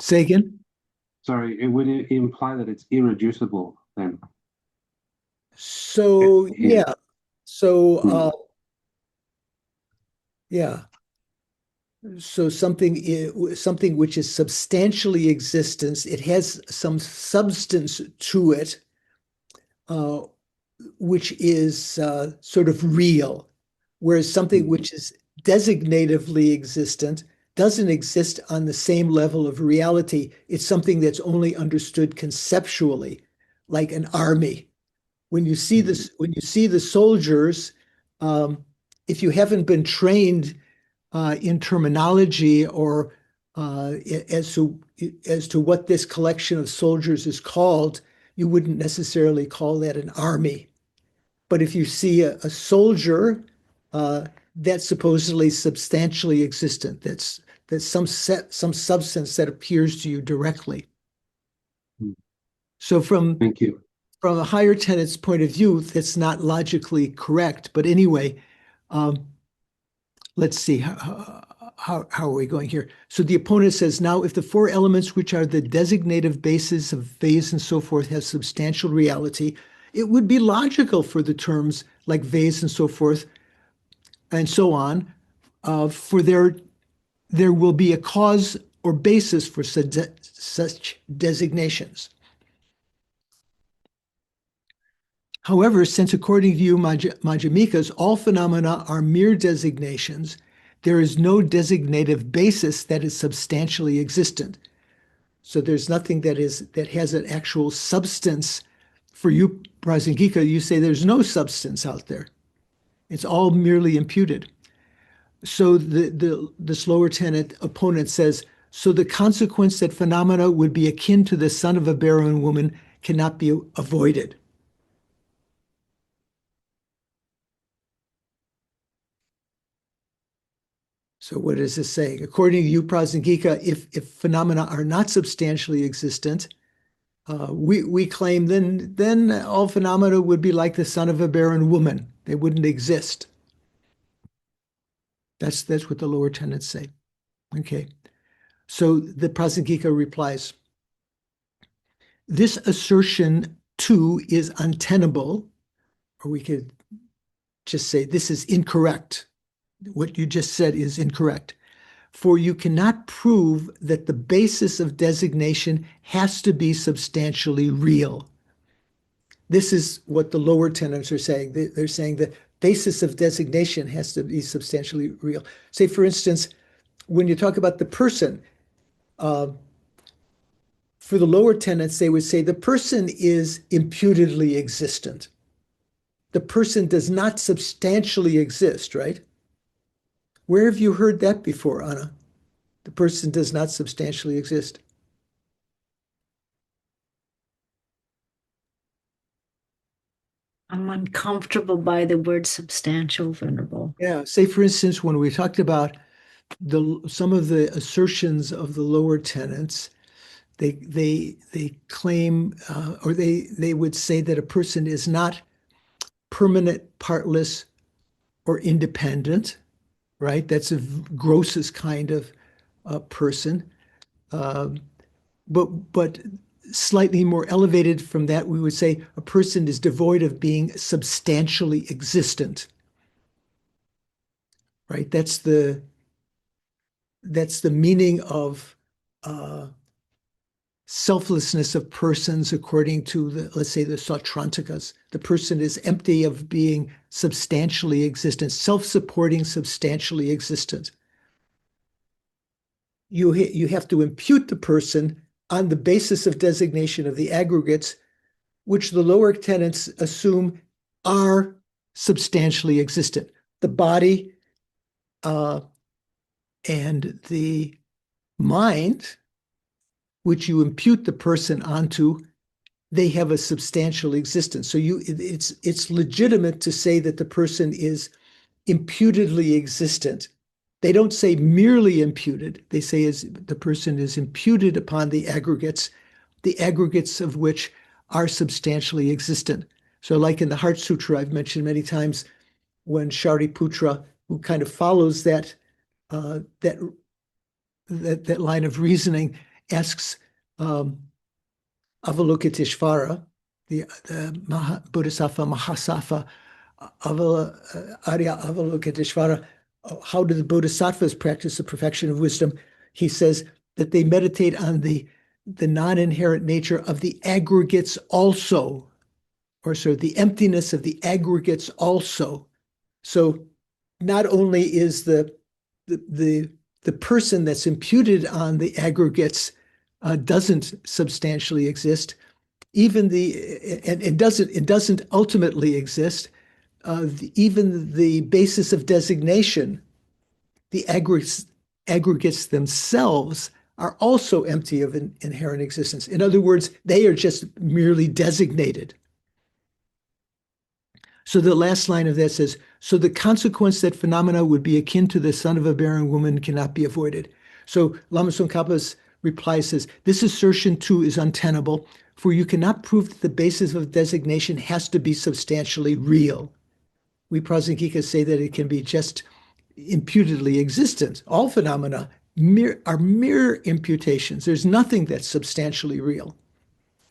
Say again? Sorry, it would imply that it's irreducible then. So, yeah. So, yeah. So something which is substantially existence, it has some substance to it, which is sort of real, whereas something which is designatively existent doesn't exist on the same level of reality. It's something that's only understood conceptually, like an army. When you see this, when you see the soldiers, if you haven't been trained in terminology or as to what this collection of soldiers is called, you wouldn't necessarily call that an army. But if you see a soldier, that's supposedly substantially existent. That's some substance that appears to you directly. So Thank you. from a higher tenet's point of view, that's not logically correct. But anyway, let's see, how are we going here? So the opponent says, now, if the four elements, which are the designative basis of vase and so forth, have substantial reality, it would be logical for the terms like vase and so forth and so on, for there will be a cause or basis for such designations. However, since according to you, Madhyamikas, all phenomena are mere designations, there is no designative basis that is substantially existent. So there's nothing that has an actual substance. For you, Prasangika, you say there's no substance out there. It's all merely imputed. So this lower tenet opponent says, so the consequence that phenomena would be akin to the son of a barren woman cannot be avoided. So what is this saying? According to you, Prasangika, if phenomena are not substantially existent, we claim then all phenomena would be like the son of a barren woman. They wouldn't exist. That's what the lower tenets say. Okay. So the Prasangika replies, this assertion too is untenable, or we could just say this is incorrect. What you just said is incorrect. For you cannot prove that the basis of designation has to be substantially real. This is what the lower tenets are saying. They're saying the basis of designation has to be substantially real. Say, for instance, when you talk about the person, for the lower tenets, they would say the person is imputedly existent. The person does not substantially exist, right? Where have you heard that before, Anna? The person does not substantially exist. I'm uncomfortable by the word substantial, Venerable. Yeah. Say, for instance, when we talked about some of the assertions of the lower tenets, they claim or they would say that a person is not permanent, partless, or independent, right? That's a grossest kind of person. But slightly more elevated from that, we would say a person is devoid of being substantially existent, right? That's the meaning of selflessness of persons according to let's say the Sautrantikas. The person is empty of being substantially existent, self-supporting, substantially existent. You have to impute the person on the basis of designation of the aggregates, which the lower tenets assume are substantially existent. The body and the mind, which you impute the person onto, they have a substantial existence. So it's legitimate to say that the person is imputedly existent. They don't say merely imputed. They say the person is imputed upon the aggregates of which are substantially existent. So like in the Heart Sutra, I've mentioned many times, when Shariputra, who kind of follows that line of reasoning, asks Avalokiteshvara, the Bodhisattva Mahasattva, Arya Avalokiteshvara, how do the Bodhisattvas practice the perfection of wisdom? He says that they meditate on the non-inherent nature of the aggregates also, or so the emptiness of the aggregates also. So not only is the person that's imputed on the aggregates doesn't substantially exist, even it doesn't ultimately exist. Even the basis of designation, the aggregates themselves are also empty of inherent existence. In other words, they are just merely designated. So the last line of that says, so the consequence that phenomena would be akin to the son of a barren woman cannot be avoided. So Lama Tsongkhapa's reply says, this assertion too is untenable, for you cannot prove that the basis of designation has to be substantially real. We Prasanghikas say that it can be just imputedly existent. All phenomena are mere imputations. There's nothing that's substantially real,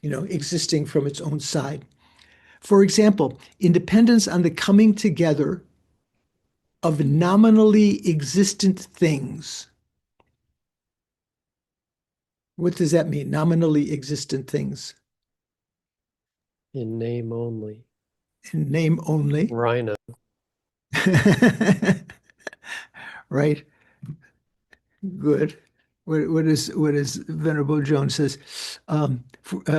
existing from its own side. For example, independence on the coming together of nominally existent things. What does that mean, nominally existent things? In name only. In name only. Rhino. Right. Good. What is Venerable Jones says?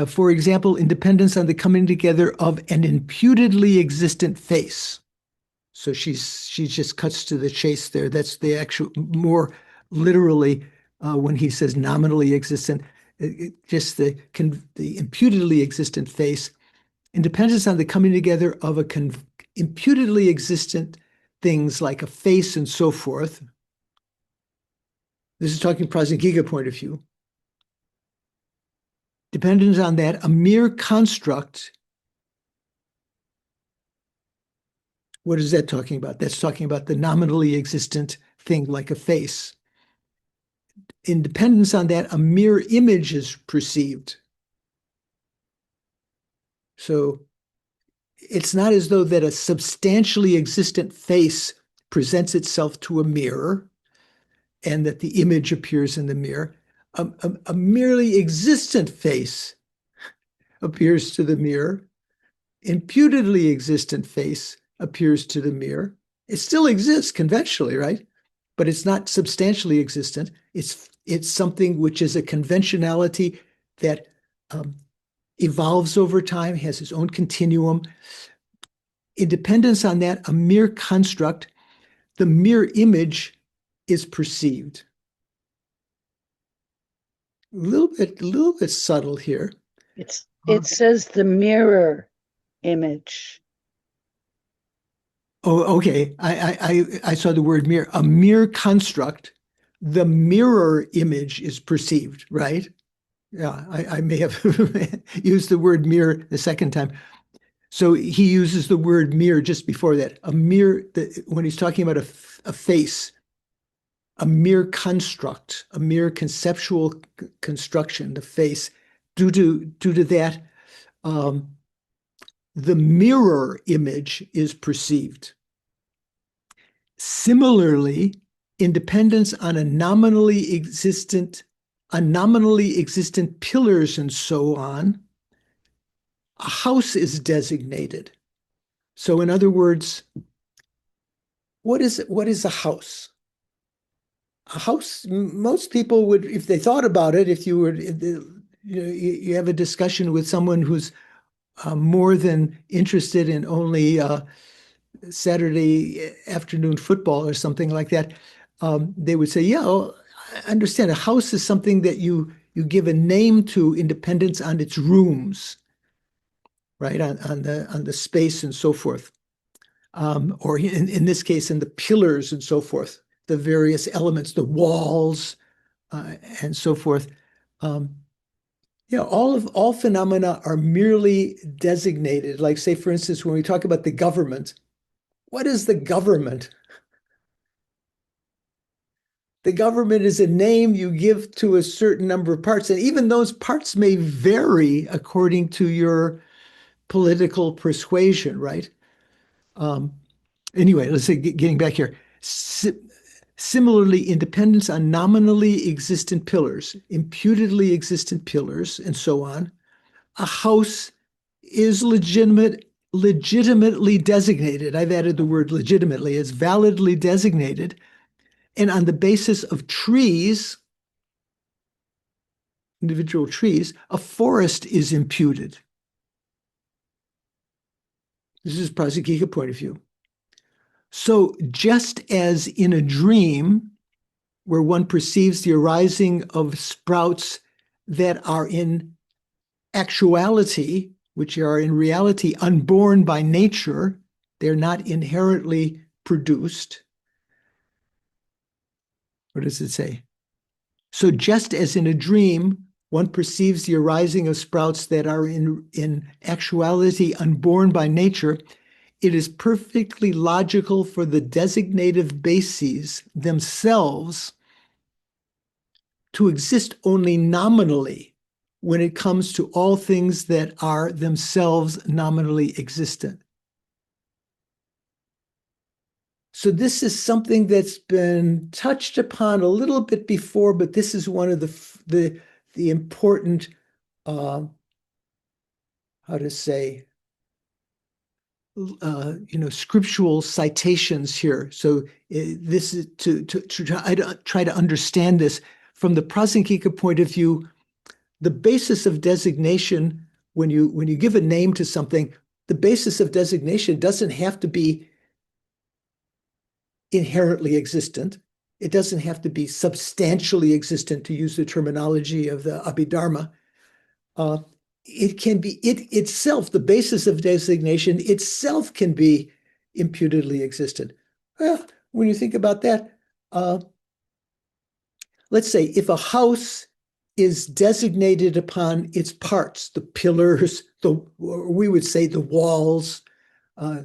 For example, independence on the coming together of an imputedly existent face. So she just cuts to the chase there. That's the actual, more literally, when he says nominally existent, just the imputedly existent face. Independence on the coming together of a imputedly existent things like a face and so forth. This is talking Prasangika point of view. Dependence on that, a mere construct. What is that talking about? That's talking about the nominally existent thing like a face. In dependence on that, a mere image is perceived. So it's not as though that a substantially existent face presents itself to a mirror and that the image appears in the mirror. A merely existent face appears to the mirror. Imputedly existent face appears to the mirror. It still exists conventionally, right? But it's not substantially existent. It's something which is a conventionality that evolves over time, has its own continuum. In dependence on that, a mere construct, the mere image is perceived. A little bit subtle here. It says the mirror image. Oh, okay. I saw the word mirror. A mere construct, the mirror image is perceived, right? Yeah, I may have used the word mirror the second time. So he uses the word mirror just before that. A mirror, when he's talking about a face, a mere construct, a mere conceptual construction, the face, due to that, the mirror image is perceived. Similarly, independence on nominally existent pillars and so on, a house is designated. So in other words, what is a house? A house, most people would, if they thought about it, if you were, you have a discussion with someone who's more than interested in only Saturday afternoon football or something like that, they would say, yeah, well, I understand. A house is something that you give a name to in dependence on its rooms, right? On the space and so forth. Or in this case, in the pillars and so forth, the various elements, the walls, and so forth. All phenomena are merely designated. Like, say, for instance, when we talk about the government, what is the government? The government is a name you give to a certain number of parts, and even those parts may vary according to your political persuasion, right? Anyway, let's say, getting back here. Similarly, independence on nominally existent pillars, imputedly existent pillars, and so on. A house is legitimately designated. I've added the word legitimately. It's validly designated. And on the basis of trees, individual trees, a forest is imputed. This is Prasangika point of view. So just as in a dream, where one perceives the arising of sprouts that are in actuality, which are in reality unborn by nature. They're not inherently produced. What does it say? So just as in a dream, one perceives the arising of sprouts that are in actuality unborn by nature, it is perfectly logical for the designative bases themselves to exist only nominally when it comes to all things that are themselves nominally existent. So this is something that's been touched upon a little bit before, but this is one of the important, how to say, scriptural citations here. So this is to try to understand this from the Prasangika point of view. The basis of designation, when you give a name to something, the basis of designation doesn't have to be inherently existent. It doesn't have to be substantially existent, to use the terminology of the Abhidharma. It can be it itself, the basis of designation itself can be imputedly existent. Well, when you think about that, let's say if a house is designated upon its parts, the pillars, we would say the walls,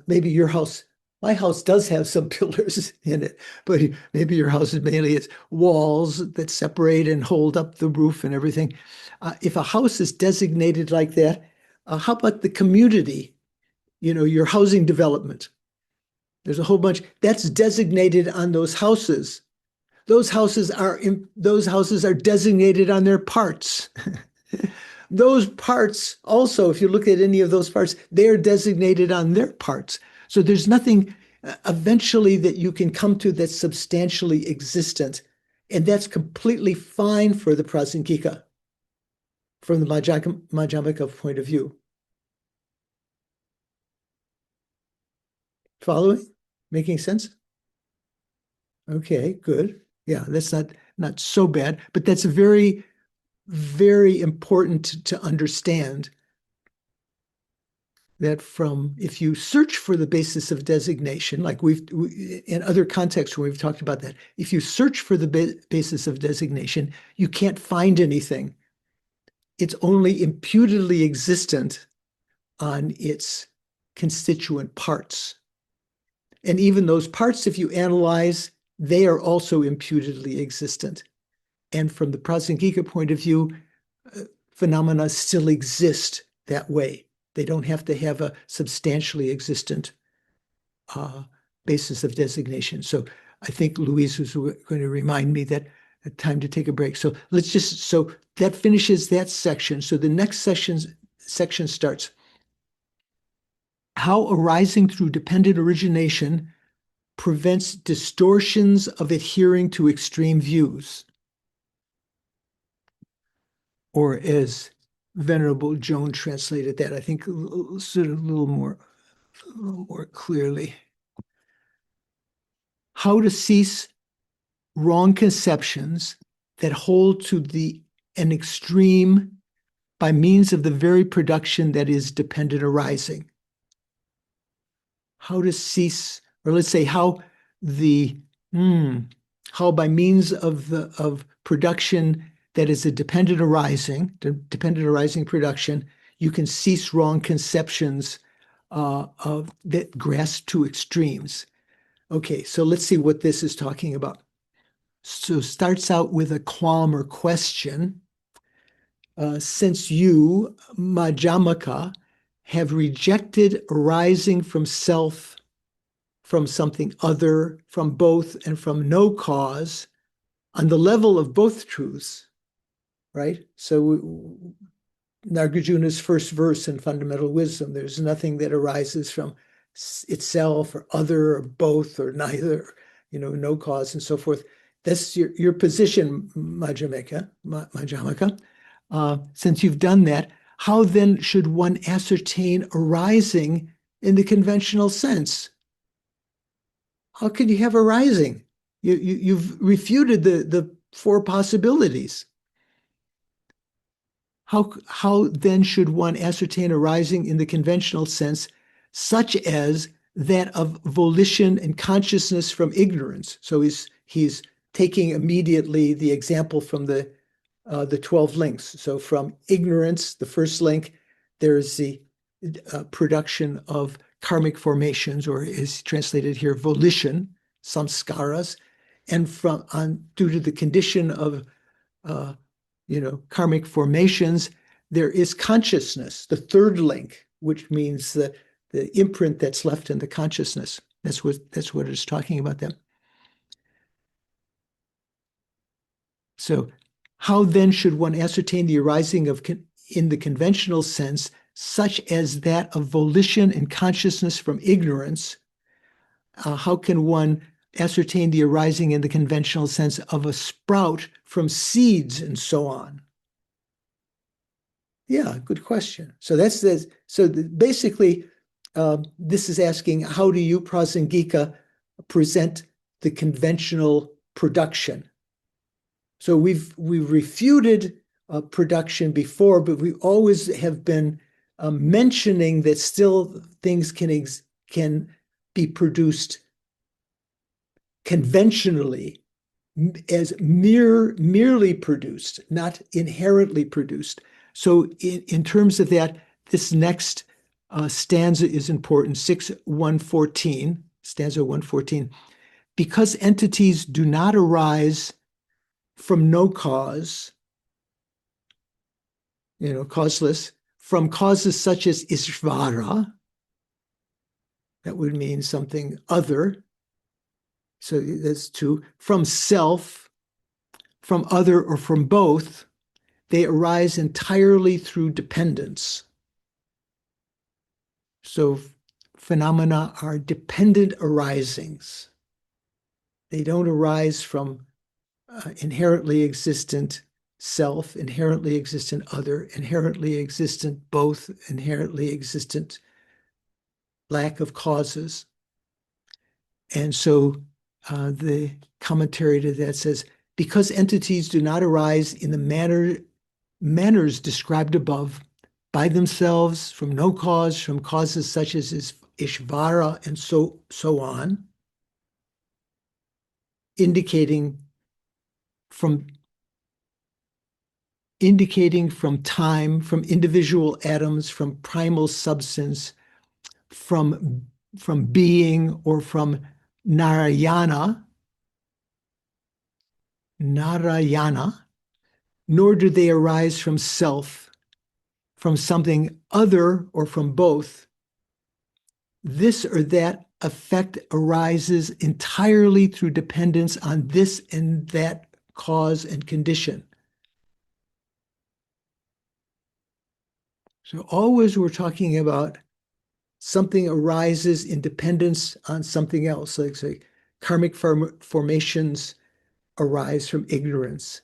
maybe your house, my house does have some pillars in it, but maybe your house is mainly its walls that separate and hold up the roof and everything. If a house is designated like that, how about the community? Your housing development. There's a whole bunch that's designated on those houses. Those houses are designated on their parts. Those parts also, if you look at any of those parts, they're designated on their parts. So there's nothing eventually that you can come to that's substantially existent. And that's completely fine for the Prasangika from the Madhyamaka point of view. Following? Making sense? Okay, good. Yeah, that's not so bad, but that's very, very important to understand that if you search for the basis of designation, like in other contexts where we've talked about that, if you search for the basis of designation, you can't find anything. It's only imputedly existent on its constituent parts. And even those parts, if you analyze, they are also imputedly existent. And from the Prasangika point of view, phenomena still exist that way. They don't have to have a substantially existent basis of designation. So I think Louise was going to remind me that time to take a break. So so that finishes that section. So the next section starts. How arising through dependent origination prevents distortions of adhering to extreme views. Or as Venerable Joan translated that, I think sort of a little more clearly. How to cease wrong conceptions that hold to an extreme by means of the very production that is dependent arising. How to cease, or let's say how by means of production that is a dependent arising production, you can cease wrong conceptions that grasp to extremes. Okay, so let's see what this is talking about. So starts out with a qualm or question. Since you, Madhyamaka, have rejected arising from self, from something other, from both, and from no cause, on the level of both truths, right? So Nagarjuna's first verse in Fundamental Wisdom, there's nothing that arises from itself or other or both or neither, no cause and so forth. That's your position, Madhyamaka. Since you've done that, how then should one ascertain arising in the conventional sense? How could you have arising? You've refuted the four possibilities. How then should one ascertain arising in the conventional sense, such as that of volition and consciousness from ignorance? So he's taking immediately the example from the 12 links. So from ignorance, the first link, there's the production of karmic formations, or is translated here volition, samskaras, and due to the condition of karmic formations, there is consciousness, the third link, which means the imprint that's left in the consciousness. That's what it's talking about then. So how then should one ascertain the arising of in the conventional sense, such as that of volition and consciousness from ignorance? How can one ascertain the arising in the conventional sense of a sprout from seeds and so on? Yeah, good question. So basically, this is asking, how do you, Prasangika, present the conventional production? So we've refuted production before, but we always have been mentioning that still things can be produced conventionally as merely produced, not inherently produced. So in terms of that, this next stanza is important, 6.114, stanza 114. Because entities do not arise from no cause, causeless, from causes such as Ishvara, that would mean something other. So that's two. From self, from other, or from both, they arise entirely through dependence. So phenomena are dependent arisings. They don't arise from inherently existent self, inherently existent other, inherently existent both, inherently existent lack of causes. And so the commentary to that says, because entities do not arise in the manners described above, by themselves, from no cause, from causes such as Ishvara and so on, indicating from time, from individual atoms, from primal substance, from being, or from Narayana, nor do they arise from self, from something other, or from both. This or that effect arises entirely through dependence on this and that cause and condition. So always we're talking about something arises in dependence on something else. Like say, karmic formations arise from ignorance.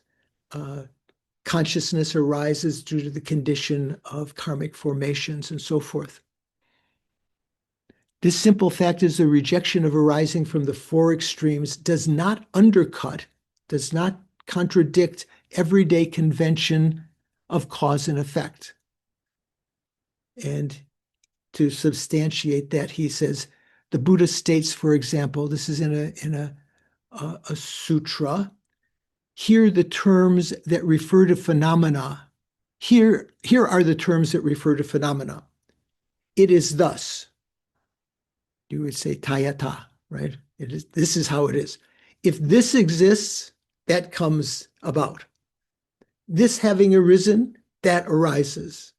Consciousness arises due to the condition of karmic formations and so forth. This simple fact is the rejection of arising from the four extremes does not undercut, does not contradict everyday convention of cause and effect. And to substantiate that, he says, the Buddha states, for example, this is in a sutra, here the terms that refer to phenomena. Here are the terms that refer to phenomena. It is thus. You would say tayata, right? This is how it is. If this exists, that comes about. This having arisen, that arises.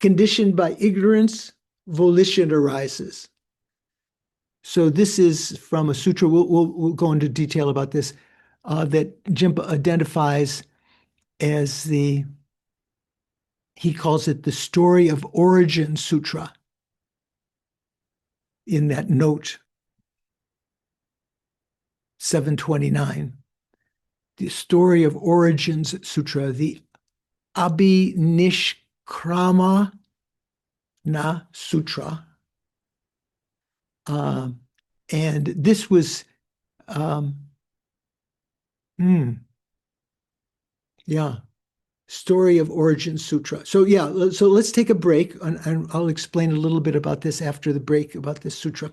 Conditioned by ignorance, volition arises. So this is from a sutra, we'll go into detail about this, that Jimpa identifies as he calls it the story of origin sutra in that note 729. The story of origins sutra, the Abhinishkrama na sutra. And this was Hmm. Yeah. Story of Origin Sutra. So yeah, so let's take a break, and I'll explain a little bit about this after the break about this sutra.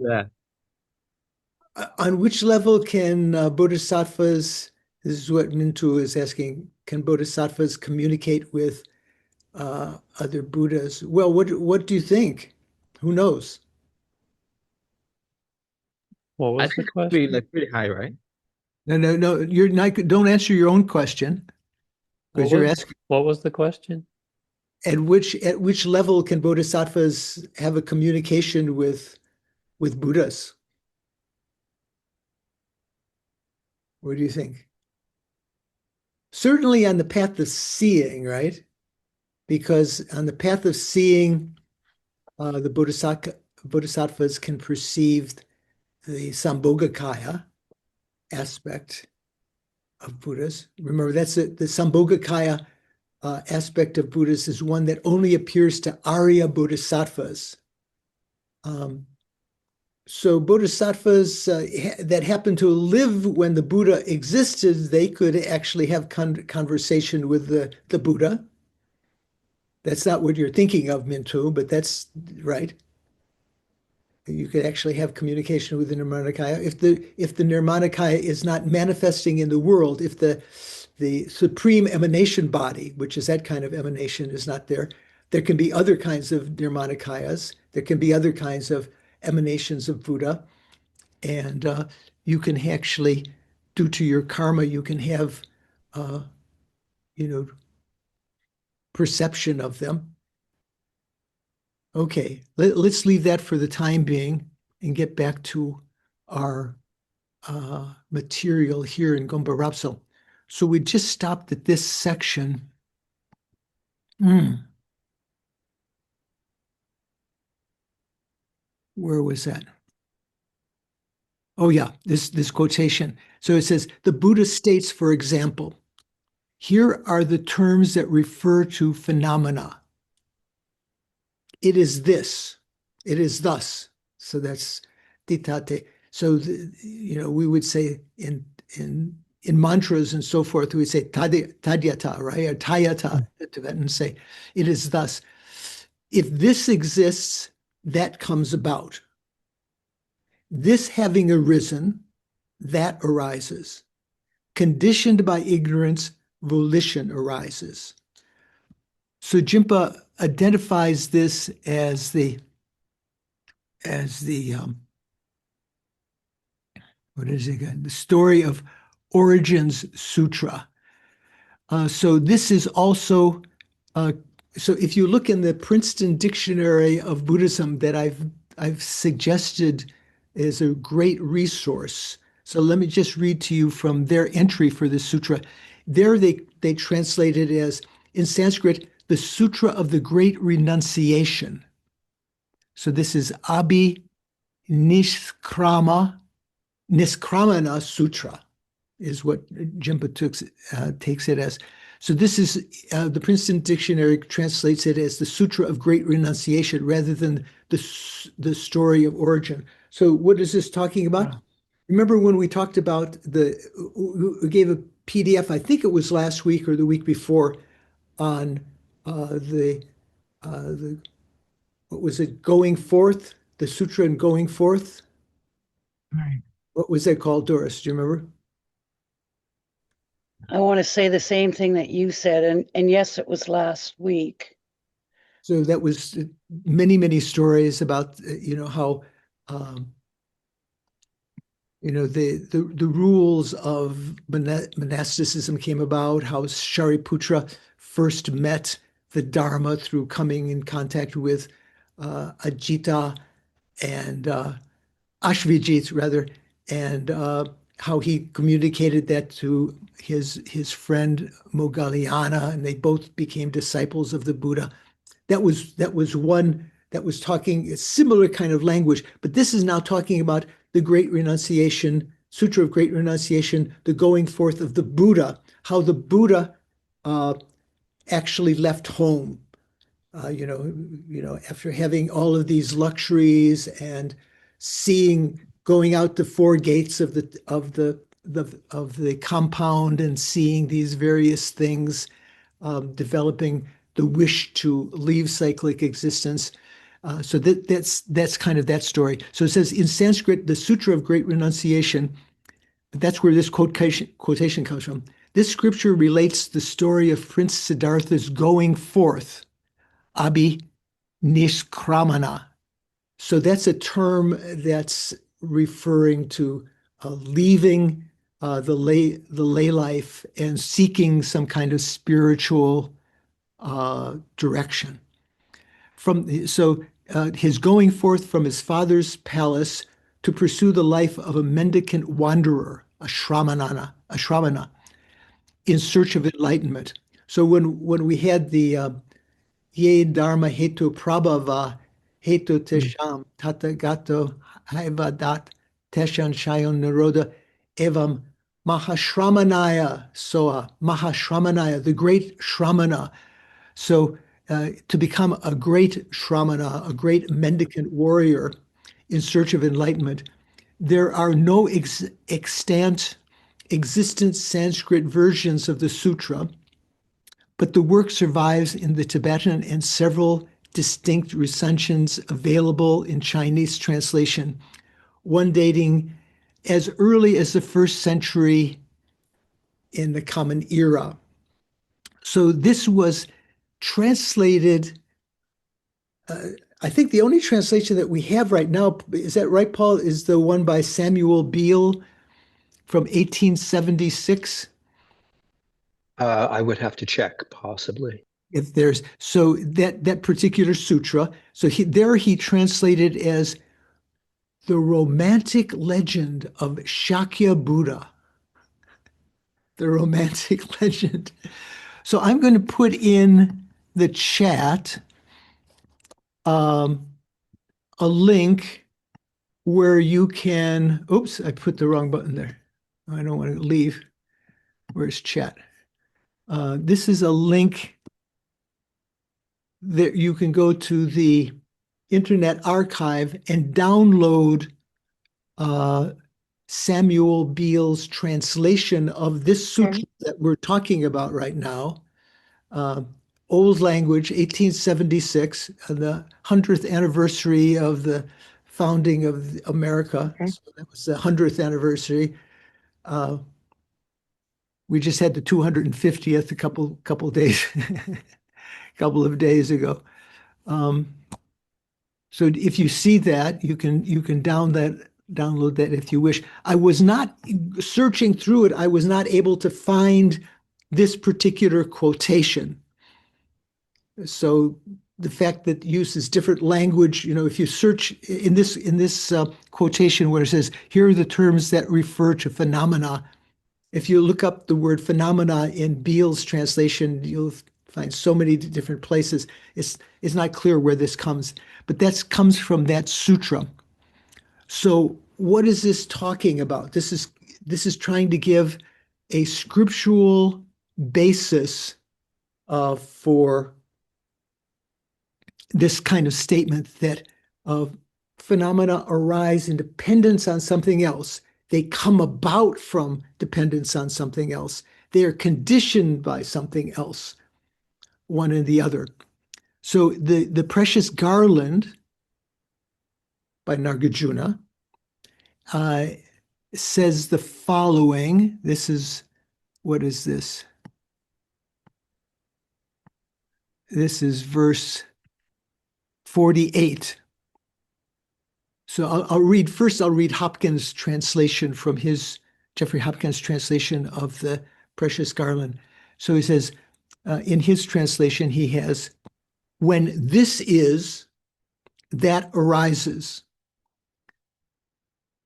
Yeah. On which level can bodhisattvas, this is what Mintu is asking, can bodhisattvas communicate with other Buddhas? Well, what do you think? Who knows? What I was the think it could be question? like pretty high, right? No. You're not. Don't answer your own question because you're asking. What was the question? At which level can bodhisattvas have a communication with Buddhas? What do you think? Certainly on the path of seeing, right? Because on the path of seeing, the bodhisattvas can perceive the Sambhogakaya aspect of Buddhas. Remember, that's the Sambhogakaya aspect of Buddhas is one that only appears to Arya bodhisattvas. So bodhisattvas that happened to live when the Buddha existed, they could actually have conversation with the Buddha. That's not what you're thinking of, Mintu, but that's right. You could actually have communication with the Nirmanakaya. If the Nirmanakaya is not manifesting in the world, if the supreme emanation body, which is that kind of emanation, is not there, there can be other kinds of Nirmanakayas. There can be other kinds of emanations of Buddha. And you can actually, due to your karma, you can have, you know, perception of them. Okay, let's leave that for the time being and get back to our material here in Gompa Rapso. So we just stopped at this section. Where was that? Oh yeah, this quotation. So it says, the Buddha states, for example, here are the terms that refer to phenomena. It is this, it is thus. So that's ditate. So we would say in mantras and so forth, we would say tadyata, right? Or tayata, the Tibetans say, it is thus. If this exists, that comes about. This having arisen, that arises. Conditioned by ignorance, volition arises. So Jimpa identifies this as the what is it again? The story of Origins Sutra. So this is also so if you look in the Princeton Dictionary of Buddhism that I've suggested is a great resource. So let me just read to you from their entry for the sutra. There they translate it as, in Sanskrit, the Sutra of the Great Renunciation. So this is Niskrama Niskramana Sutra is what Jimpa takes it as. So this is the Princeton Dictionary translates it as the Sutra of Great Renunciation rather than the story of origin. So what is this talking about? Yeah. Remember when we talked about we gave a PDF, I think it was last week or the week before, on the what was it, going forth, the sutra and going forth? Right. What was that called, Doris? Do you remember? I want to say the same thing that you said, and yes, it was last week. So that was many stories about how the rules of monasticism came about, how Shariputra first met the Dharma through coming in contact with Ajita and Ashvijit rather, and how he communicated that to his friend Moggallana, and they both became disciples of the Buddha. That was one that was talking a similar kind of language, but this is now talking about the Great Renunciation, Sutra of Great Renunciation, the going forth of the Buddha, how the Buddha actually left home, after having all of these luxuries and seeing, going out the four gates of the compound and seeing these various things, developing the wish to leave cyclic existence. So that's kind of that story. So it says in Sanskrit, the Sutra of Great Renunciation, that's where this quotation comes from. This scripture relates the story of Prince Siddhartha's going forth, abhinishkramana. So that's a term that's referring to leaving the lay life and seeking some kind of spiritual direction. His going forth from his father's palace to pursue the life of a mendicant wanderer, a shramana, in search of enlightenment. So when we had the ye dharma hetu prabhava hetu tesham tatagato haivadat teshan shayon naroda evam mahashramanaya soa, mahashramanaya, the great shramana. So to become a great shramana, a great mendicant warrior in search of enlightenment, there are no extant existent Sanskrit versions of the sutra, but the work survives in the Tibetan and several distinct recensions available in Chinese translation, one dating as early as the 1st century in the Common Era. So this was translated, I think the only translation that we have right now, is that right, Paul, is the one by Samuel Beal from 1876. I would have to check, possibly. If there's so that particular sutra, so he translated as the romantic legend of Shakya Buddha. The romantic legend. So I'm going to put in the chat a link where you can, oops, I put the wrong button there. I don't want to leave. Where's chat? This is a link that you can go to the Internet Archive and download Samuel Beal's translation of this sutra that we're talking about right now. Old language, 1876, the 100th anniversary of the founding of America. So that was the 100th anniversary. We just had the 250th a couple days, couple of days ago. So if you see that, you can download that if you wish. I was not searching through it. I was not able to find this particular quotation. So the fact that it uses different language, if you search in this quotation where it says, here are the terms that refer to phenomena. If you look up the word phenomena in Beal's translation, you'll find so many different places. It's not clear where this comes, but that comes from that sutra. So what is this talking about? This is trying to give a scriptural basis for this kind of statement that phenomena arise in dependence on something else. They come about from dependence on something else. They are conditioned by something else, one and the other. So the Precious Garland by Nagarjuna says the following. What is this? This is verse 48. So I'll read Hopkins' translation from Jeffrey Hopkins' translation of the Precious Garland. So he says, in his translation, he has, when this is, that arises.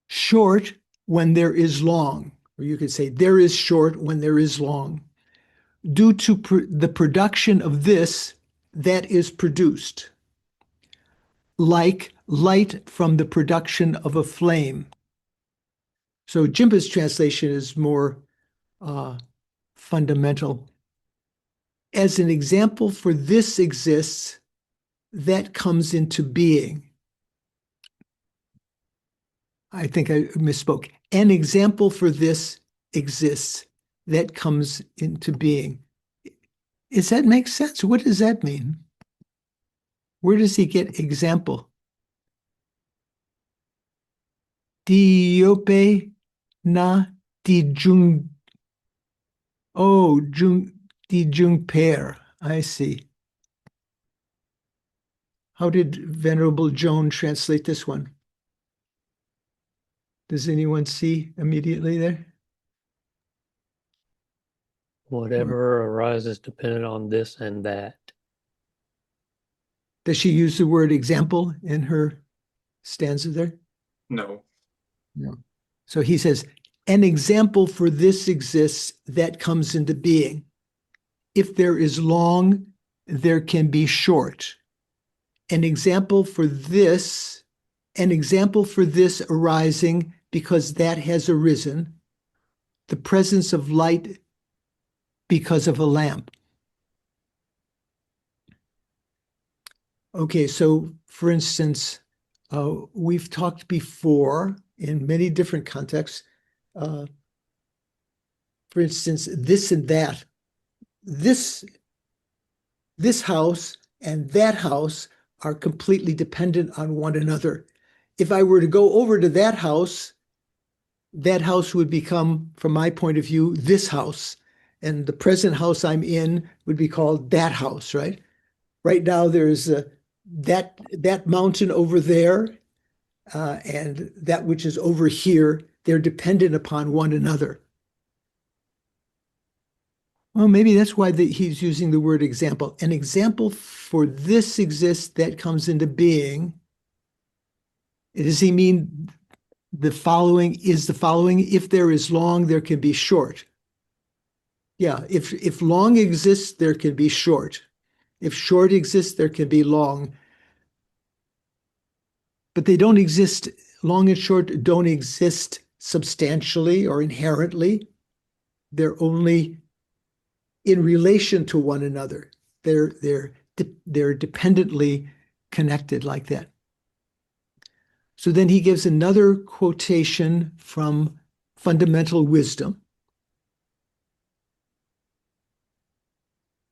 Short when there is long, or you could say there is short when there is long. Due to the production of this, that is produced. Like light from the production of a flame. So Jimpa's translation is more fundamental. As an example for this exists, that comes into being. I think I misspoke. An example for this exists that comes into being. Does that make sense? What does that mean? Where does he get example? Diope na dijung. Oh, dijung pair. I see. How did Venerable Joan translate this one? Does anyone see immediately there? Whatever arises dependent on this and that. Does she use the word example in her stanza there? No. No. So he says, an example for this exists that comes into being. If there is long, there can be short. An example for this arising because that has arisen, the presence of light because of a lamp. Okay, so for instance, we've talked before in many different contexts. For instance, this and that. This house and that house are completely dependent on one another. If I were to go over to that house would become, from my point of view, this house. And the present house I'm in would be called that house, right? Right now, there's that mountain over there and that which is over here. They're dependent upon one another. Well, maybe that's why he's using the word example. An example for this exists that comes into being. Does he mean the following is the following? If there is long, there can be short. Yeah, if long exists, there can be short. If short exists, there can be long. But they don't exist, long and short don't exist substantially or inherently. They're only in relation to one another. They're dependently connected like that. So then he gives another quotation from Fundamental Wisdom.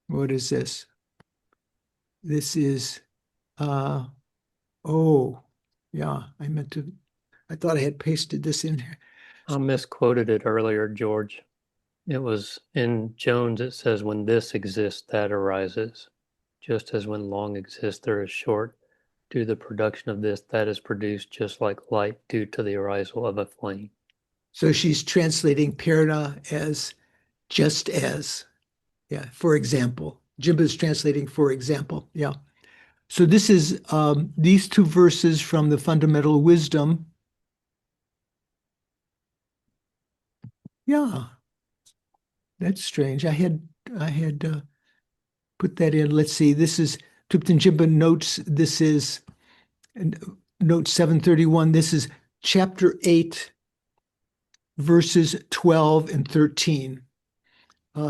What is this? This is, yeah, I thought I had pasted this in here. I misquoted it earlier, George. It was in Jones, it says, when this exists, that arises. Just as when long exists, there is short. Due to the production of this, that is produced just like light due to the arisal of a flame. So she's translating Pirna as just as, yeah, for example. Jimba's translating for example, yeah. So this is these two verses from the Fundamental Wisdom. Yeah, that's strange. I had put that in. Let's see. This is Thupten Jimba notes. This is note 731. This is chapter 8, verses 12 and 13.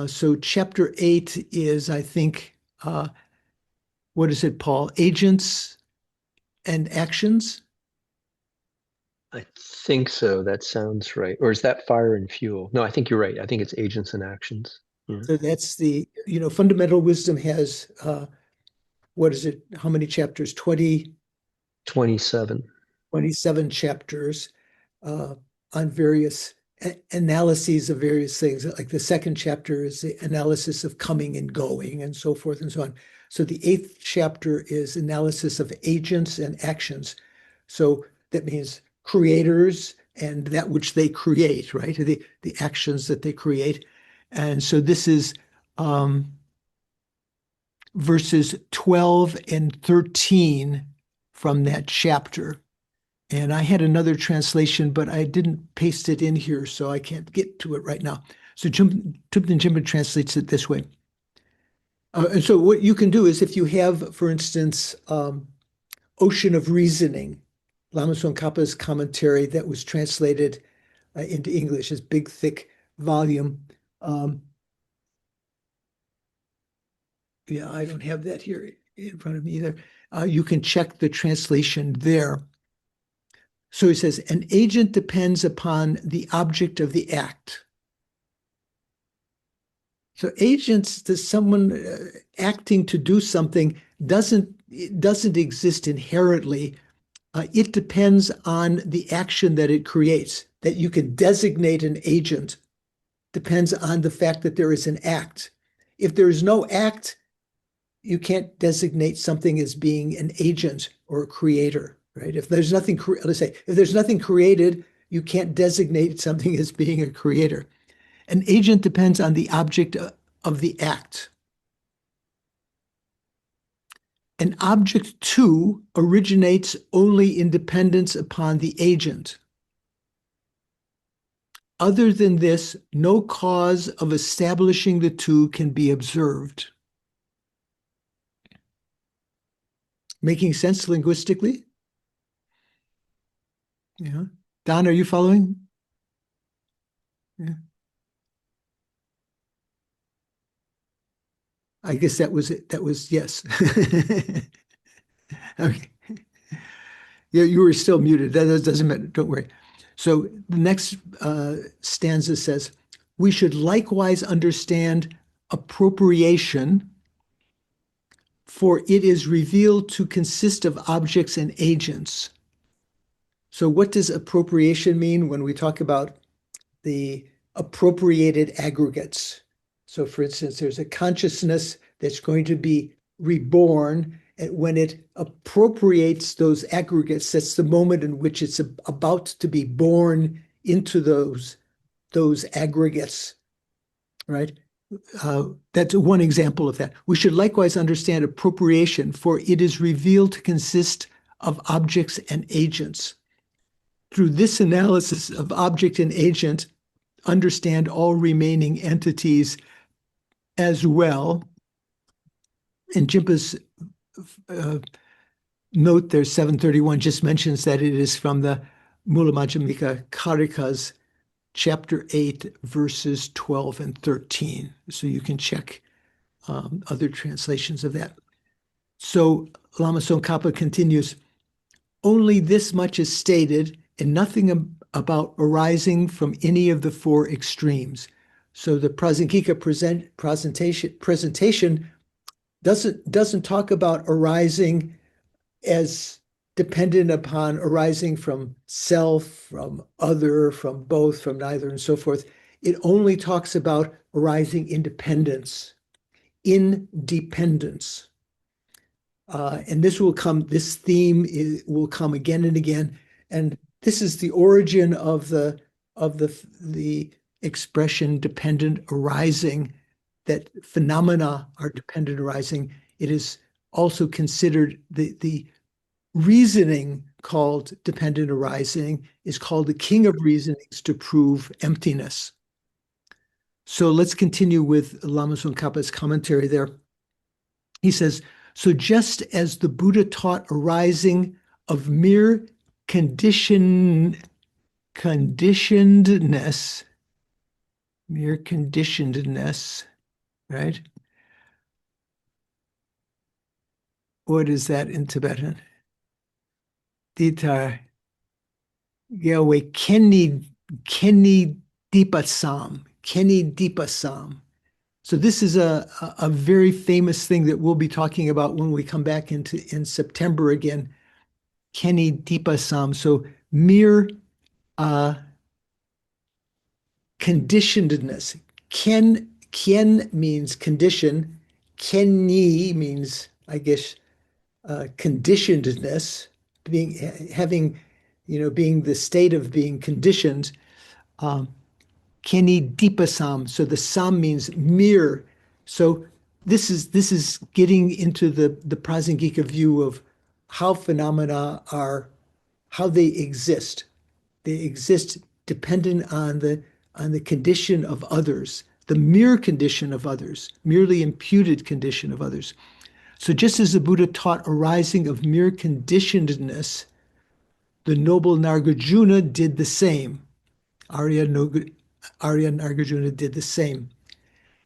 So chapter 8 is, I think, what is it, Paul? Agents and actions? I think so. That sounds right. Or is that fire and fuel? No, I think you're right. I think it's agents and actions. Yeah. So that's Fundamental Wisdom has, what is it? How many chapters? 27. 27 chapters on various analyses of various things. Like the second chapter is the analysis of coming and going and so forth and so on. So the 8th chapter is analysis of agents and actions. So that means creators and that which they create, right? The actions that they create. And so this is verses 12 and 13 from that chapter. And I had another translation, but I didn't paste it in here, so I can't get to it right now. So Thupten Jimba translates it this way. And so what you can do is if you have, for instance, Ocean of Reasoning, Lama Tsongkhapa's commentary that was translated into English, this big, thick volume. Yeah, I don't have that here in front of me either. You can check the translation there. So he says, an agent depends upon the object of the act. So agents, someone acting to do something doesn't exist inherently. It depends on the action that it creates. That you can designate an agent depends on the fact that there is an act. If there is no act, you can't designate something as being an agent or a creator, right? If there's nothing, let's say, if there's nothing created, you can't designate something as being a creator. An agent depends on the object of the act. An object, too, originates only in dependence upon the agent. Other than this, no cause of establishing the two can be observed. Making sense linguistically? Yeah. Don, are you following? Yeah. I guess that was it. That was yes. Okay. Yeah, you were still muted. That doesn't matter. Don't worry. So the next stanza says, we should likewise understand appropriation, for it is revealed to consist of objects and agents. So what does appropriation mean when we talk about the appropriated aggregates? So for instance, there's a consciousness that's going to be reborn, and when it appropriates those aggregates, that's the moment in which it's about to be born into those aggregates, right? That's one example of that. We should likewise understand appropriation, for it is revealed to consist of objects and agents. Through this analysis of object and agent, understand all remaining entities as well. And Jimpa's note there, 731, just mentions that it is from the Mula Madhyamika Karikas, chapter 8, verses 12 and 13. So you can check other translations of that. So Lama Tsongkhapa continues, only this much is stated and nothing about arising from any of the four extremes. So the Prasangika presentation doesn't talk about arising as dependent upon arising from self, from other, from both, from neither, and so forth. It only talks about arising independence. And this theme will come again and again. And this is the origin of the expression dependent arising, that phenomena are dependent arising. It is also considered the reasoning called dependent arising is called the king of reasonings to prove emptiness. So let's continue with Lama Tsongkhapa's commentary there. He says, so just as the Buddha taught arising of mere conditionedness, right? What is that in Tibetan? Dita Yahweh Kenni Dipasam. So this is a very famous thing that we'll be talking about when we come back in September again. Kenni Dipasam. So mere conditionedness. Kien means condition. Kenni means, I guess, conditionedness, being the state of being conditioned. Kenni Dipasam. So the sam means mere. So this is getting into the Prasangika view of how phenomena are, how they exist. They exist dependent on the condition of others, the mere condition of others, merely imputed condition of others. So just as the Buddha taught arising of mere conditionedness, the noble Nagarjuna did the same. Arya Nagarjuna did the same.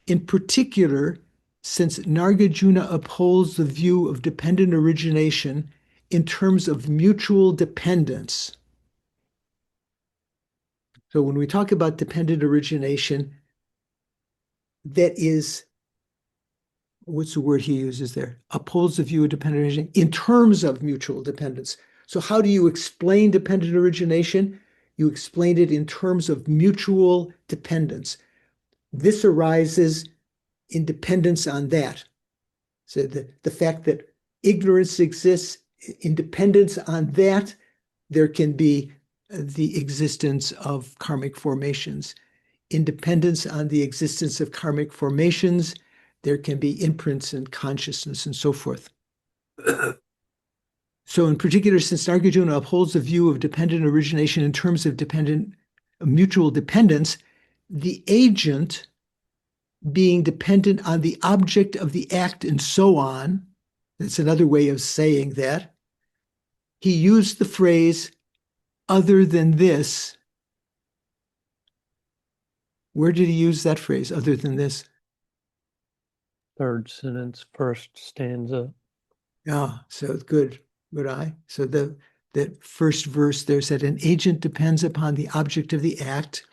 In particular, since Nagarjuna upholds the view of dependent origination in terms of mutual dependence, So when we talk about dependent origination, that is, what's the word he uses there? Upholds the view of dependent origination in terms of mutual dependence. So how do you explain dependent origination? You explain it in terms of mutual dependence. This arises in dependence on that. So the fact that ignorance exists in dependence on that, there can be the existence of karmic formations. In dependence on the existence of karmic formations, there can be imprints and consciousness and so forth. So in particular, since Nagarjuna upholds the view of dependent origination in terms of mutual dependence, the agent being dependent on the object of the act and so on, that's another way of saying that, he used the phrase, other than this. Where did he use that phrase, other than this? Third sentence, first stanza. Ah, so good eye. So that first verse there said, an agent depends upon the object of the act.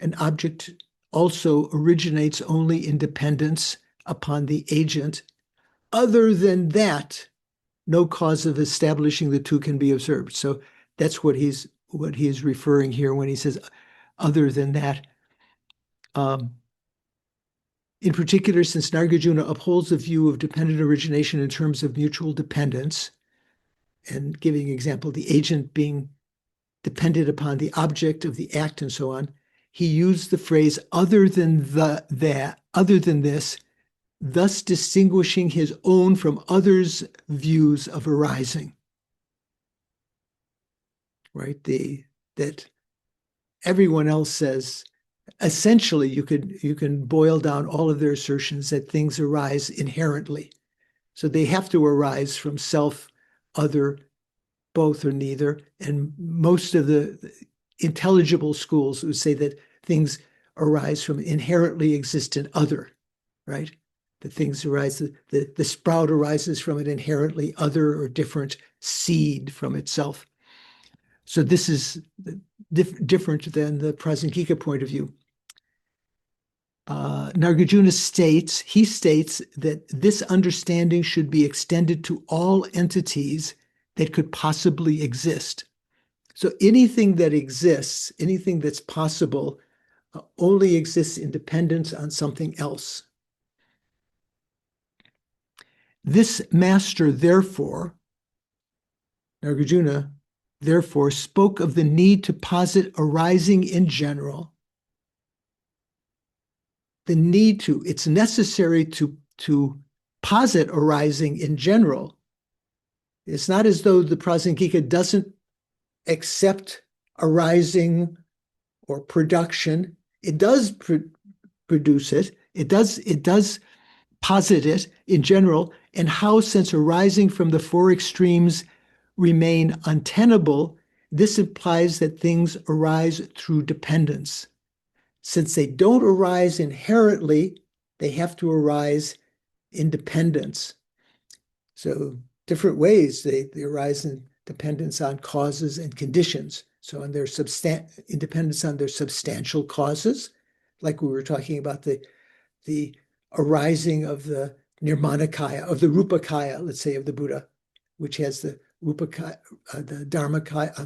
An object also originates only in dependence upon the agent. Other than that, no cause of establishing the two can be observed. So that's what he's referring here when he says, other than that. In particular, since Nagarjuna upholds the view of dependent origination in terms of mutual dependence, and giving an example, the agent being dependent upon the object of the act and so on, he used the phrase other than this, thus distinguishing his own from others' views of arising. Right? That everyone else says, essentially, you can boil down all of their assertions that things arise inherently. So they have to arise from self, other, both or neither. And most of the intelligible schools would say that things arise from inherently existent other, right? That things arise, the sprout arises from an inherently other or different seed from itself. So this is different than the Prasangika point of view. Nagarjuna states that this understanding should be extended to all entities that could possibly exist. So anything that exists, anything that's possible, only exists in dependence on something else. This master, therefore, Nagarjuna, therefore, spoke of the need to posit arising in general. The need to, it's necessary to posit arising in general. It's not as though the Prasangika doesn't accept arising or production. It does produce it. It does posit it in general, and how, since arising from the four extremes remain untenable, this implies that things arise through dependence. Since they don't arise inherently, they have to arise in dependence. So different ways they arise in dependence on causes and conditions. So in their independence on their substantial causes, like we were talking about the arising of the Nirmanakaya, of the Rupakaya, let's say, of the Buddha, which has the Rupakaya, the Dharmakaya,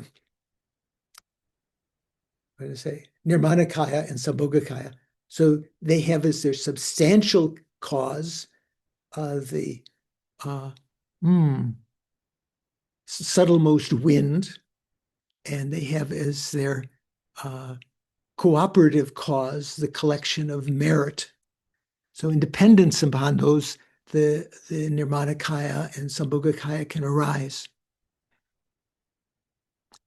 what did I say? Nirmanakaya and Sambhogakaya. So they have as their substantial cause the subtlemost wind, and they have as their cooperative cause the collection of merit. So in dependence upon those, the Nirmanakaya and Sambhogakaya can arise.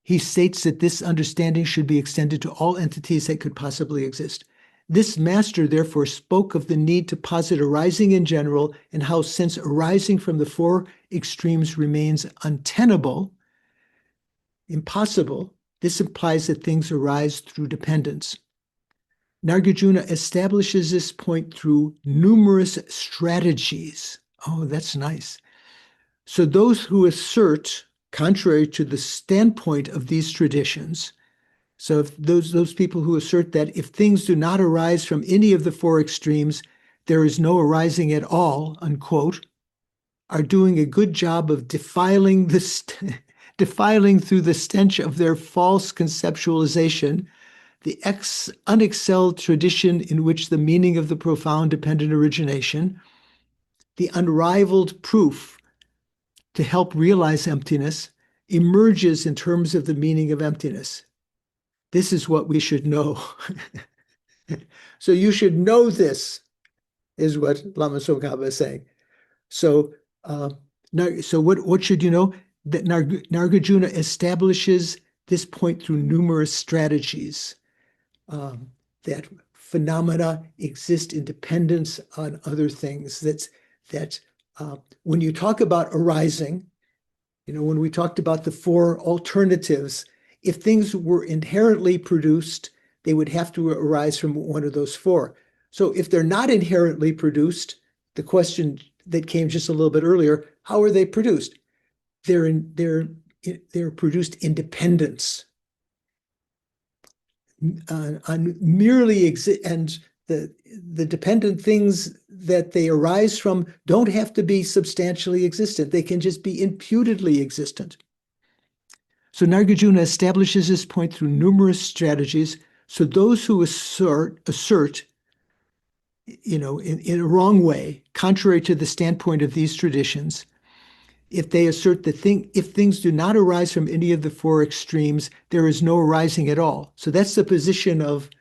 He states that this understanding should be extended to all entities that could possibly exist. This master therefore spoke of the need to posit arising in general, and how, since arising from the four extremes remains untenable, impossible, this implies that things arise through dependence. Nagarjuna establishes this point through numerous strategies. Oh, that's nice. So those who assert, contrary to the standpoint of these traditions, So if those people who assert that if things do not arise from any of the four extremes, there is no arising at all, unquote, are doing a good job of defiling defiling through the stench of their false conceptualization the unexcelled tradition in which the meaning of the profound dependent origination, the unrivaled proof to help realize emptiness, emerges in terms of the meaning of emptiness. This is what we should know. So you should know this, is what Lama Tsongkhapa is saying. So, what should you know? That Nagarjuna establishes this point through numerous strategies. That phenomena exist in dependence on other things. That when you talk about arising, when we talked about the four alternatives, if things were inherently produced, they would have to arise from one of those four. So if they're not inherently produced, the question that came just a little bit earlier, how are they produced? They're produced in dependence. On merely exist, and the dependent things that they arise from don't have to be substantially existent. They can just be imputedly existent. So Nagarjuna establishes this point through numerous strategies. So those who assert, in a wrong way, contrary to the standpoint of these traditions, if they assert that if things do not arise from any of the four extremes, there is no arising at all. So that's the position of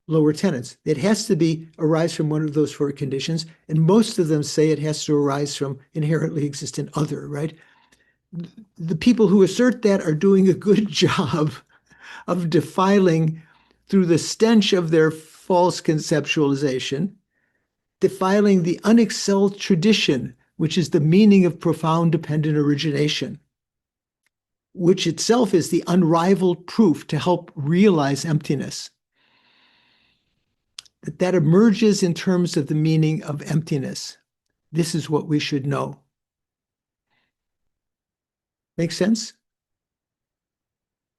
lower tenets. It has to arise from one of those four conditions, and most of them say it has to arise from inherently existent other, right? The people who assert that are doing a good job of defiling through the stench of their false conceptualization, defiling the unexcelled tradition, which is the meaning of profound dependent origination, which itself is the unrivaled proof to help realize emptiness. That emerges in terms of the meaning of emptiness. This is what we should know. Make sense?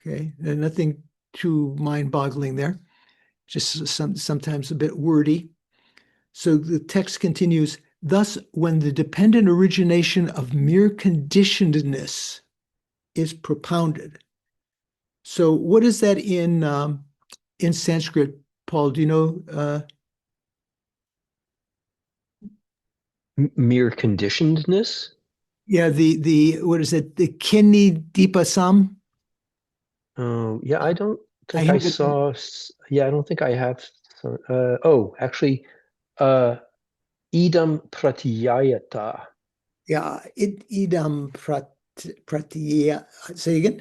Okay, and nothing too mind-boggling there. Just sometimes a bit wordy. So the text continues, thus, when the dependent origination of mere conditionedness is propounded. So what is that in Sanskrit, Paul? Do you know? Mere conditionedness? Yeah, what is it? The Kini Dipasam? Oh, yeah, I don't think I I have it. saw. Yeah, I don't think I have. Actually, idam pratyayata. Yeah, idam pratya. Say again.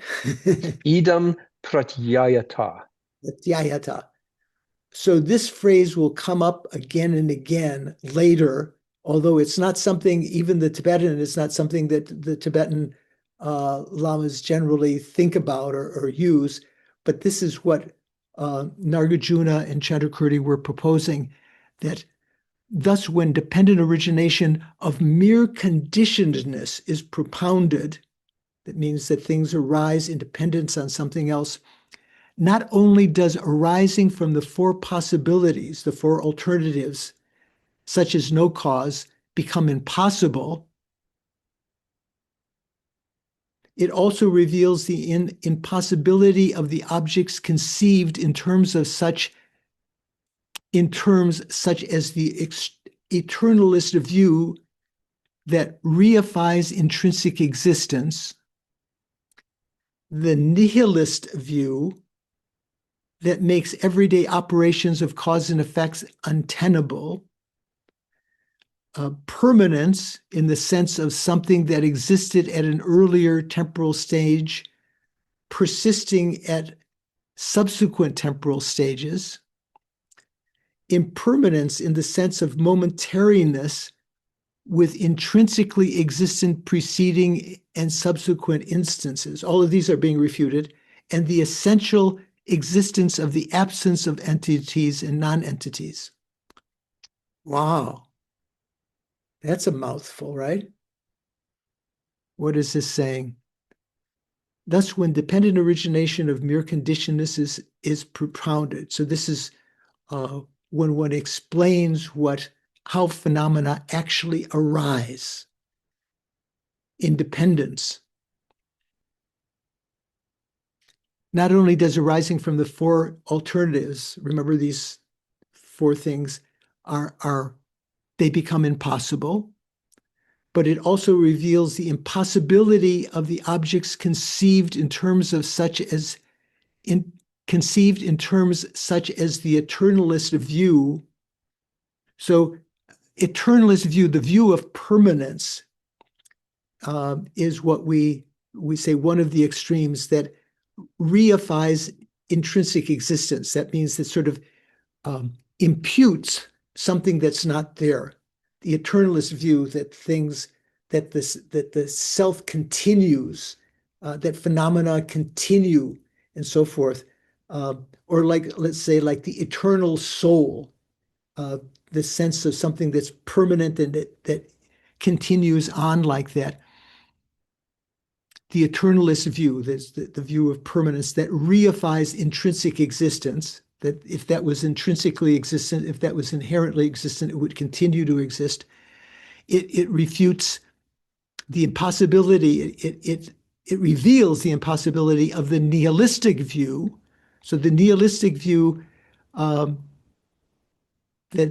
Idam pratyayata. Pratyayata. So this phrase will come up again and again later, although it's not something, even the Tibetan, it's not something that the Tibetan lamas generally think about or use. But this is what Nagarjuna and Chandrakirti were proposing, that thus when dependent origination of mere conditionedness is propounded, that means that things arise in dependence on something else, not only does arising from the four possibilities, the four alternatives, such as no cause, become impossible, it also reveals the impossibility of the objects conceived in terms such as the eternalist view that reifies intrinsic existence, the nihilist view that makes everyday operations of cause and effects untenable, permanence in the sense of something that existed at an earlier temporal stage, persisting at subsequent temporal stages, impermanence in the sense of momentariness with intrinsically existent preceding and subsequent instances. All of these are being refuted, and the essential existence of the absence of entities and non-entities. Wow. That's a mouthful, right? What is this saying? Thus, when dependent origination of mere conditionedness is propounded, so this is when one explains how phenomena actually arise in dependence. Not only does arising from the four alternatives, remember these four things they become impossible, but it also reveals the impossibility of the objects conceived in terms such as the eternalist view. So eternalist view, the view of permanence, is what we say one of the extremes that reifies intrinsic existence. That means that sort of imputes something that's not there. The eternalist view that the self continues, that phenomena continue, and so forth, or let's say the eternal soul, the sense of something that's permanent and that continues on like that. The eternalist view, that's the view of permanence that reifies intrinsic existence, that if that was intrinsically existent, if that was inherently existent, it would continue to exist. It refutes the impossibility, it reveals the impossibility of the nihilistic view. So the nihilistic view that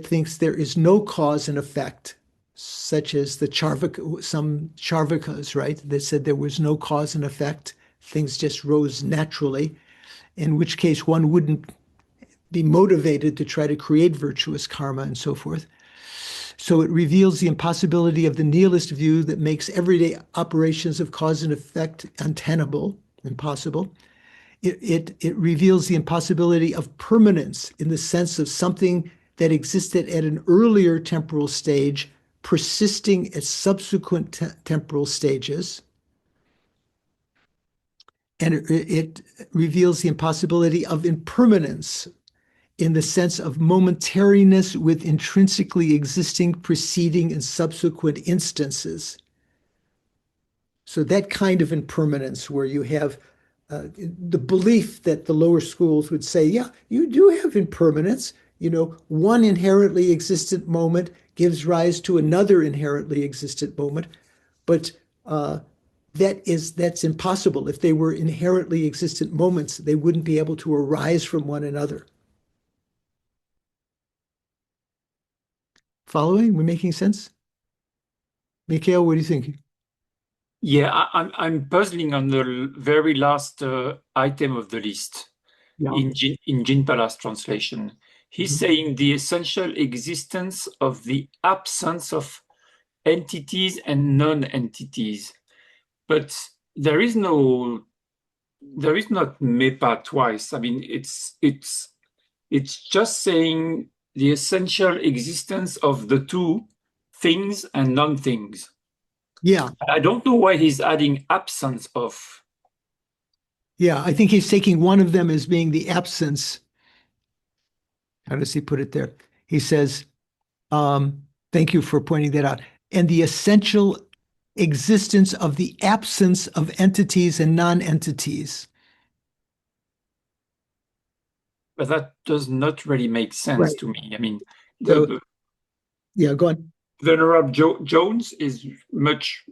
thinks there is no cause and effect, such as some Charvakas, right? That said there was no cause and effect, things just rose naturally, in which case one wouldn't be motivated to try to create virtuous karma and so forth. So it reveals the impossibility of the nihilist view that makes everyday operations of cause and effect untenable, impossible. It reveals the impossibility of permanence in the sense of something that existed at an earlier temporal stage, persisting at subsequent temporal stages. And it reveals the impossibility of impermanence in the sense of momentariness with intrinsically existing preceding and subsequent instances. So that kind of impermanence where you have the belief that the lower schools would say, yeah, you do have impermanence. One inherently existent moment gives rise to another inherently existent moment, but that's impossible. If they were inherently existent moments, they wouldn't be able to arise from one another. Following? We're making sense? Mikhail, what do you think? Yeah, I'm puzzling on the very last item of the list. Yeah. In Jinpala's translation. He's saying the essential existence of the absence of entities and non-entities. But there is not MEPA twice. I mean, it's just saying the essential existence of the two, things and non-things. Yeah. I don't know why he's adding absence of. Yeah, I think he's taking one of them as being the absence. How does he put it there? He says, thank you for pointing that out. And the essential existence of the absence of entities and non-entities. But that does not really make sense to me. I mean, yeah, go on. Venerable Jones is much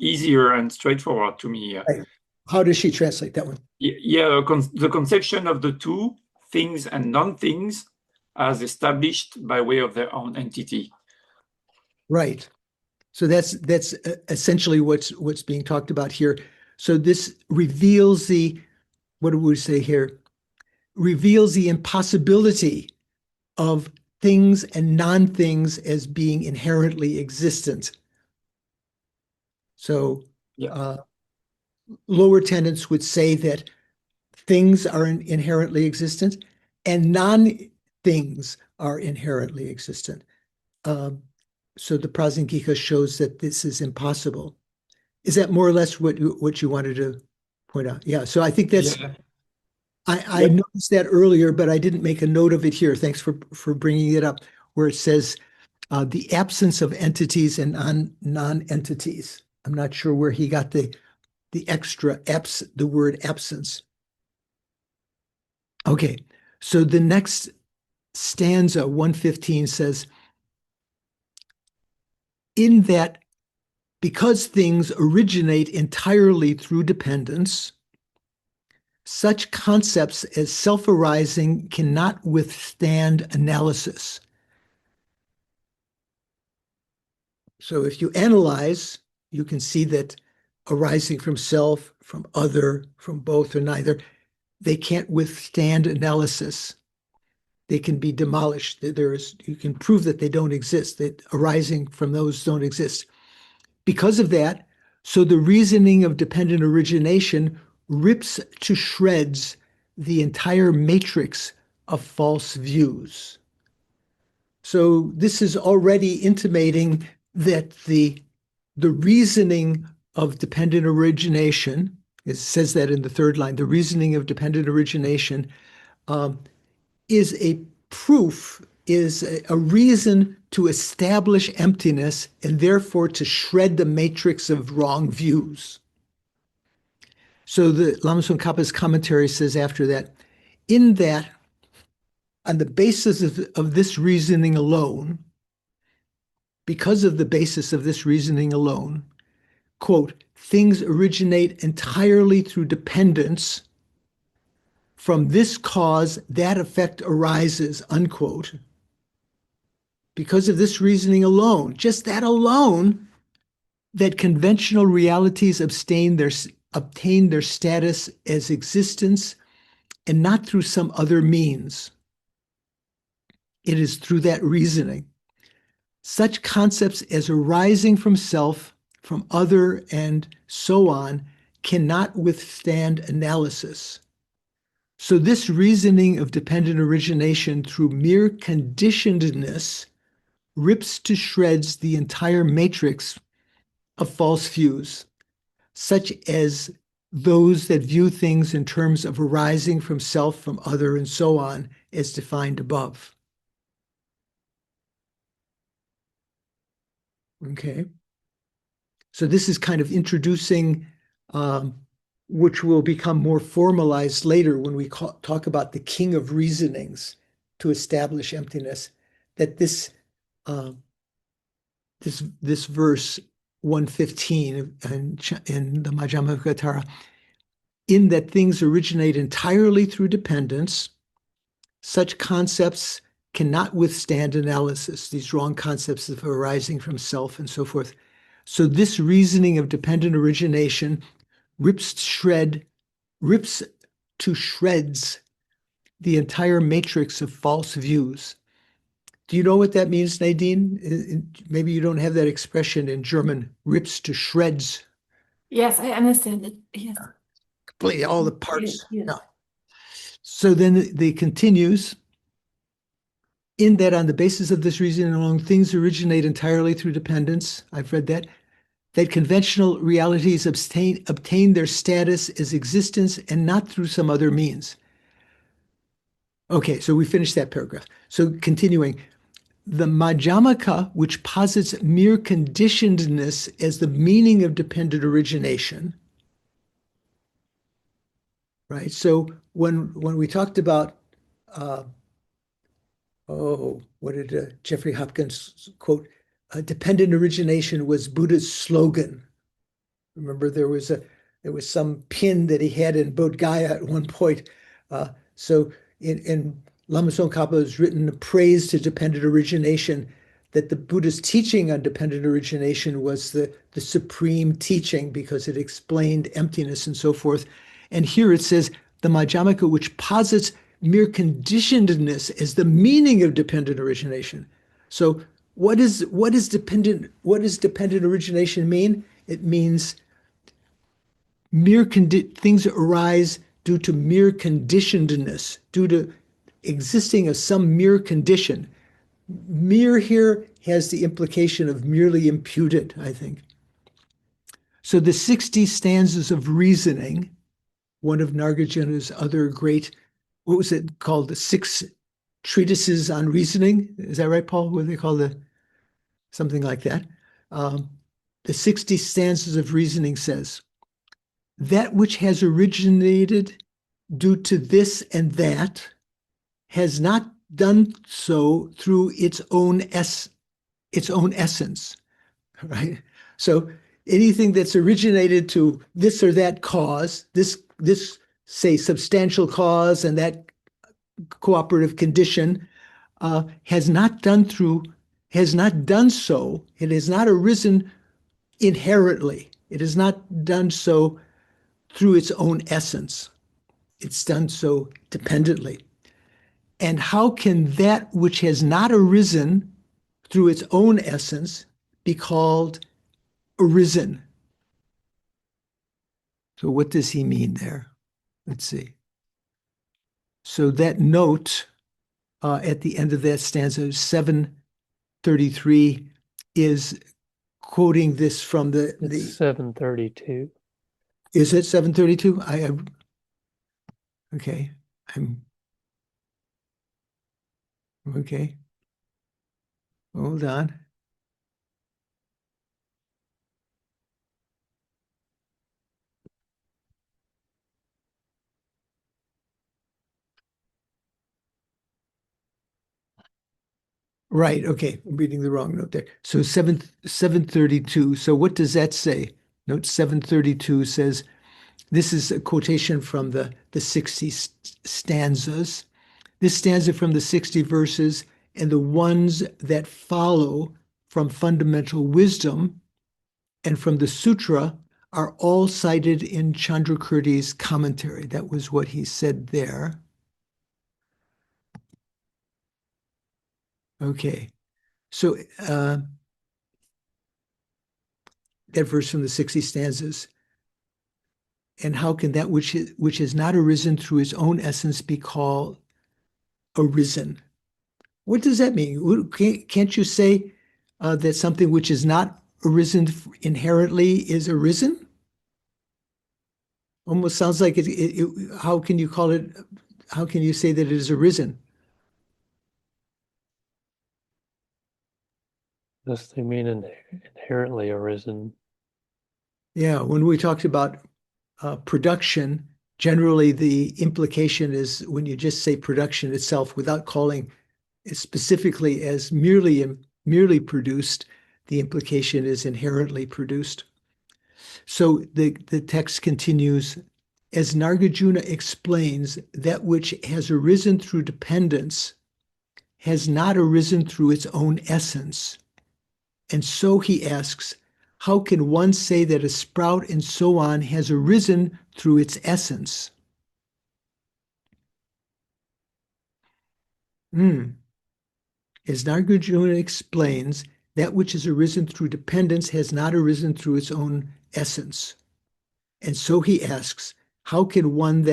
easier and straightforward to me. Right. How does she translate that one? Yeah, the conception of the two, things and non-things, as established by way of their own entity. Right. So that's essentially what's being talked about here. So this reveals what do we say here? Reveals the impossibility of things and non-things as being inherently existent. So lower tenets would say that things are inherently existent and non-things are inherently existent. So the Prasangika shows that this is impossible. Is that more or less what you wanted to point out? Yeah, so I think that's, I noticed that earlier, but I didn't make a note of it here. Thanks for bringing it up, where it says the absence of entities and non-entities. I'm not sure where he got the the extra the word absence. Okay, so the next stanza, 115, says, in that because things originate entirely through dependence, such concepts as self-arising cannot withstand analysis. So if you analyze, you can see that arising from self, from other, from both or neither, they can't withstand analysis. They can be demolished. You can prove that they don't exist, that arising from those don't exist. Because of that, so the reasoning of dependent origination rips to shreds the entire matrix of false views. So this is already intimating that the reasoning of dependent origination, it says that in the third line, the reasoning of dependent origination is a proof, is a reason to establish emptiness and therefore to shred the matrix of wrong views. So the Lama Tsongkhapa's commentary says after that, in that, on the basis of this reasoning alone, because of the basis of this reasoning alone, quote, things originate entirely through dependence. From this cause, that effect arises, unquote. Because of this reasoning alone, just that alone, that conventional realities obtain their status as existence and not through some other means. It is through that reasoning. Such concepts as arising from self, from other, and so on cannot withstand analysis. So this reasoning of dependent origination through mere conditionedness rips to shreds the entire matrix of false views, such as those that view things in terms of arising from self, from other, and so on, as defined above. Okay. So this is kind of introducing, which will become more formalized later when we talk about the king of reasonings to establish emptiness, that this verse 115 in the Majjhima, in that things originate entirely through dependence, such concepts cannot withstand analysis, these wrong concepts of arising from self and so forth. So this reasoning of dependent origination rips to shreds the entire matrix of false views. Do you know what that means, Nadine? Maybe you don't have that expression in German, rips to shreds. Yes, I understand it. Yes. Completely, all the parts. Yes. No. So then they continues, in that on the basis of this reasoning alone, things originate entirely through dependence. I've read that conventional realities obtain their status as existence and not through some other means. Okay, so we finished that paragraph. So continuing, the Majjhimaka, which posits mere conditionedness as the meaning of dependent origination, right? So when we talked about, what did Jeffrey Hopkins quote? Dependent origination was Buddha's slogan. Remember, there was some pin that he had in Bodh Gaya at one point. So in Lama Tsongkhapa has written a praise to dependent origination, that the Buddha's teaching on dependent origination was the supreme teaching because it explained emptiness and so forth. And here it says, the Majjhimaka, which posits mere conditionedness as the meaning of dependent origination. So what does dependent origination mean? It means things arise due to mere conditionedness, due to existing of some mere condition. Mere here has the implication of merely imputed, I think. So the 60 stanzas of reasoning, one of Nagarjuna's other great, what was it called? The 6 treatises on reasoning. Is that right, Paul? What do they call something like that? The 60 stanzas of reasoning says, that which has originated due to this and that has not done so through its own essence, right? So anything that's originated to this or that cause, this say substantial cause and that cooperative condition, has not done so. It has not arisen inherently. It has not done so through its own essence. It's done so dependently. And how can that which has not arisen through its own essence be called arisen? So what does he mean there? Let's see. So that note at the end of that stanza, 733, is quoting this from the 732. Is it 732? Okay. I'm okay. Hold on. Right. Okay. I'm reading the wrong note there. So 732. So what does that say? Note 732 says, this is a quotation from the 60 stanzas. This stanza from the 60 verses and the ones that follow from fundamental wisdom and from the sutra are all cited in Chandrakirti's commentary. That was what he said there. Okay. So that verse from the 60 stanzas. And how can that which has not arisen through its own essence be called arisen? What does that mean? Can't you say that something which is not arisen inherently is arisen? Almost sounds like how can you call it? How can you say that it is arisen? Does they mean inherently arisen? Yeah, when we talked about production, generally the implication is when you just say production itself without calling it specifically as merely produced, the implication is inherently produced. So the text continues, as Nagarjuna explains, that which has arisen through dependence has not arisen through its own essence. And so he asks, how can one say that a sprout and so on has arisen through its essence? As Nagarjuna explains, that which has arisen through dependence has not arisen through its own essence. And so he asks, how can one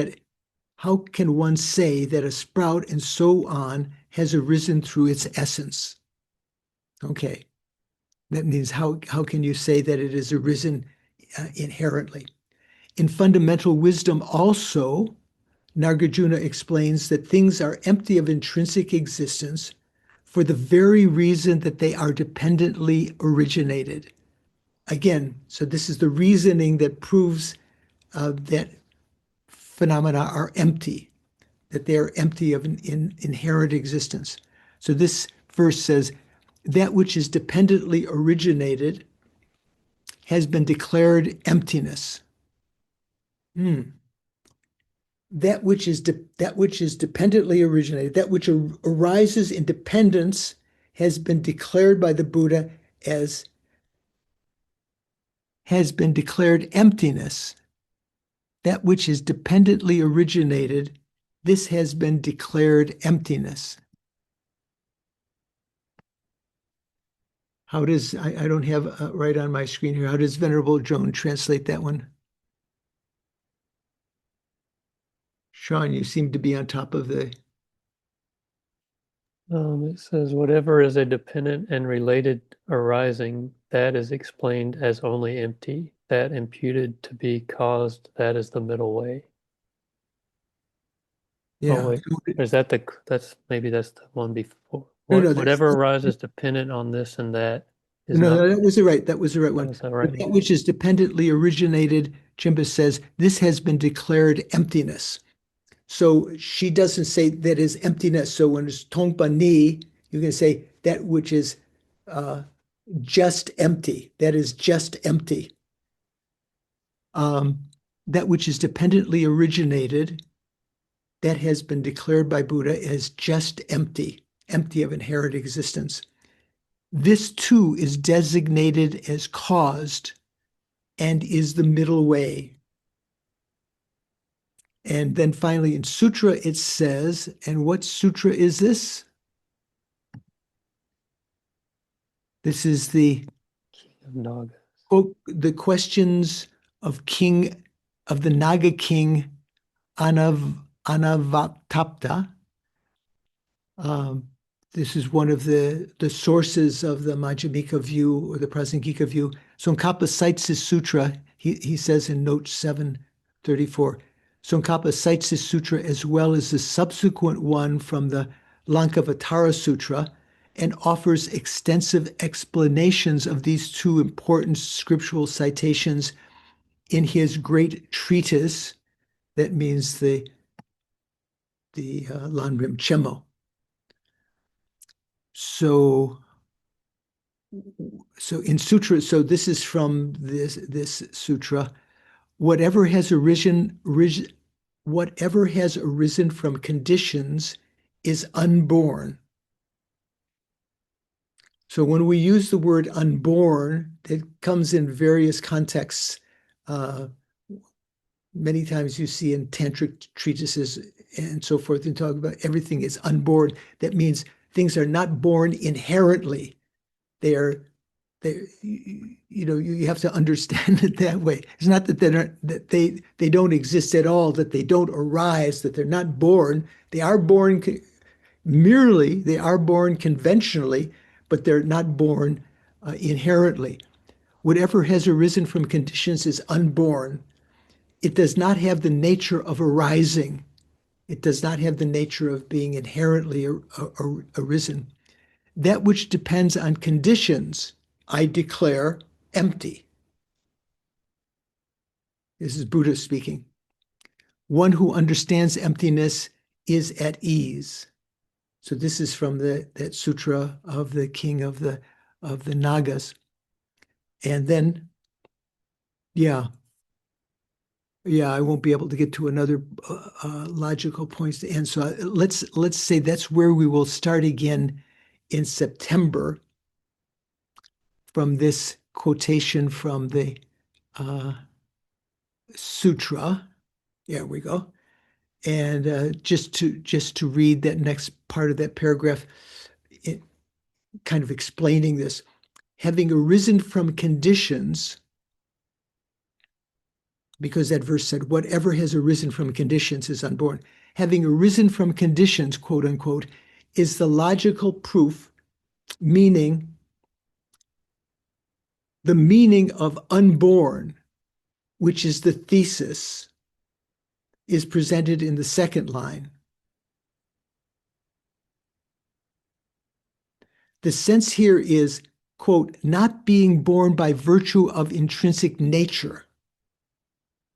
say that a sprout and so on has arisen through its essence? Okay. That means how can you say that it has arisen inherently? In fundamental wisdom also, Nagarjuna explains that things are empty of intrinsic existence for the very reason that they are dependently originated. Again, so this is the reasoning that proves that phenomena are empty, that they are empty of an inherent existence. So this verse says, that which is dependently originated has been declared emptiness. That which is dependently originated, that which arises in dependence, has been declared by the Buddha as has been declared emptiness. That which is dependently originated, this has been declared emptiness. How does, I don't have right on my screen here, how does Venerable Joan translate that one? Sean, you seem to be on top of the... It says, whatever is a dependent and related arising, that is explained as only empty. That imputed to be caused, that is the middle way. Yeah. Oh, wait. Is that that's maybe that's the one before. No, Whatever arises dependent on this and that is No, not. no, that was the right. That was the right one. Is that right? That which is dependently originated, Jimba says, this has been declared emptiness. So she doesn't say that is emptiness. So when it's Tongpa Ni, you can say that which is just empty. That is just empty. That which is dependently originated, that has been declared by Buddha as just empty, empty of inherent existence. This too is designated as caused and is the middle way. And then finally in sutra it says, and what sutra is this? This is the the questions of the Naga king Anavatapta. This is one of the sources of the Majjhimika view or the Prasangika view. Tsongkhapa cites this sutra. He says in note 734, Tsongkhapa cites this sutra as well as the subsequent one from the Lankavatara Sutra and offers extensive explanations of these two important scriptural citations in his great treatise, that means the Lanrim Chemo. So in sutra, so this is from this sutra. Whatever has arisen from conditions is unborn. So when we use the word unborn, it comes in various contexts. Many times you see in tantric treatises and so forth, and talk about everything is unborn. That means things are not born inherently. You have to understand it that way. It's not that they don't exist at all, that they don't arise, that they're not born. They are born merely, they are born conventionally, but they're not born inherently. Whatever has arisen from conditions is unborn. It does not have the nature of arising. It does not have the nature of being inherently arisen. That which depends on conditions, I declare empty. This is Buddha speaking. One who understands emptiness is at ease. So this is from that sutra of the king of the Nagas. And then, I won't be able to get to another logical points to end. So let's say that's where we will start again in September from this quotation from the sutra. There we go. And just to read that next part of that paragraph, it kind of explaining this. Having arisen from conditions, because that verse said, whatever has arisen from conditions is unborn. Having arisen from conditions, quote unquote, is the logical proof, meaning the meaning of unborn, which is the thesis, is presented in the second line. The sense here is, quote, not being born by virtue of intrinsic nature,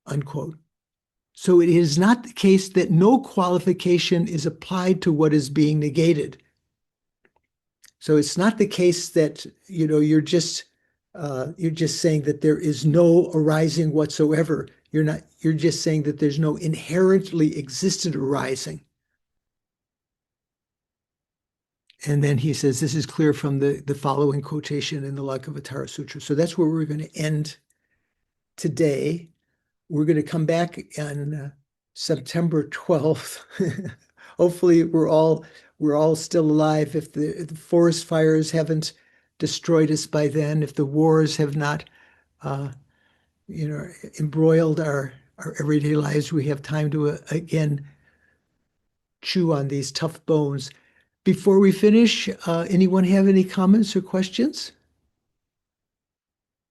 unquote. So it is not the case that no qualification is applied to what is being negated. So it's not the case that, you're just saying that there is no arising whatsoever. You're just saying that there's no inherently existent arising. And then he says, this is clear from the following quotation in the Lankavatara Sutra. So that's where we're going to end today. We're going to come back on September 12th. Hopefully we're all still alive. If the forest fires haven't destroyed us by then, if the wars have not, embroiled our everyday lives, we have time to again chew on these tough bones. Before we finish, anyone have any comments or questions?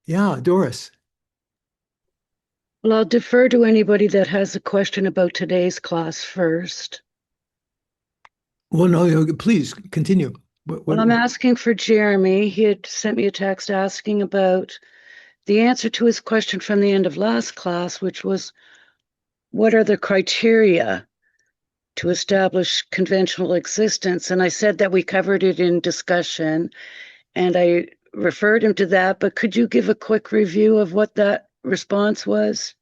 Yeah, Doris. Well, I'll defer to anybody that has a question about today's class first. Well, no, please continue. Well, I'm asking for Jeremy. He had sent me a text asking about the answer to his question from the end of last class, which was, what are the criteria to establish conventional existence? And I said that we covered it in discussion, and I referred him to that, but could you give a quick review of what that response was?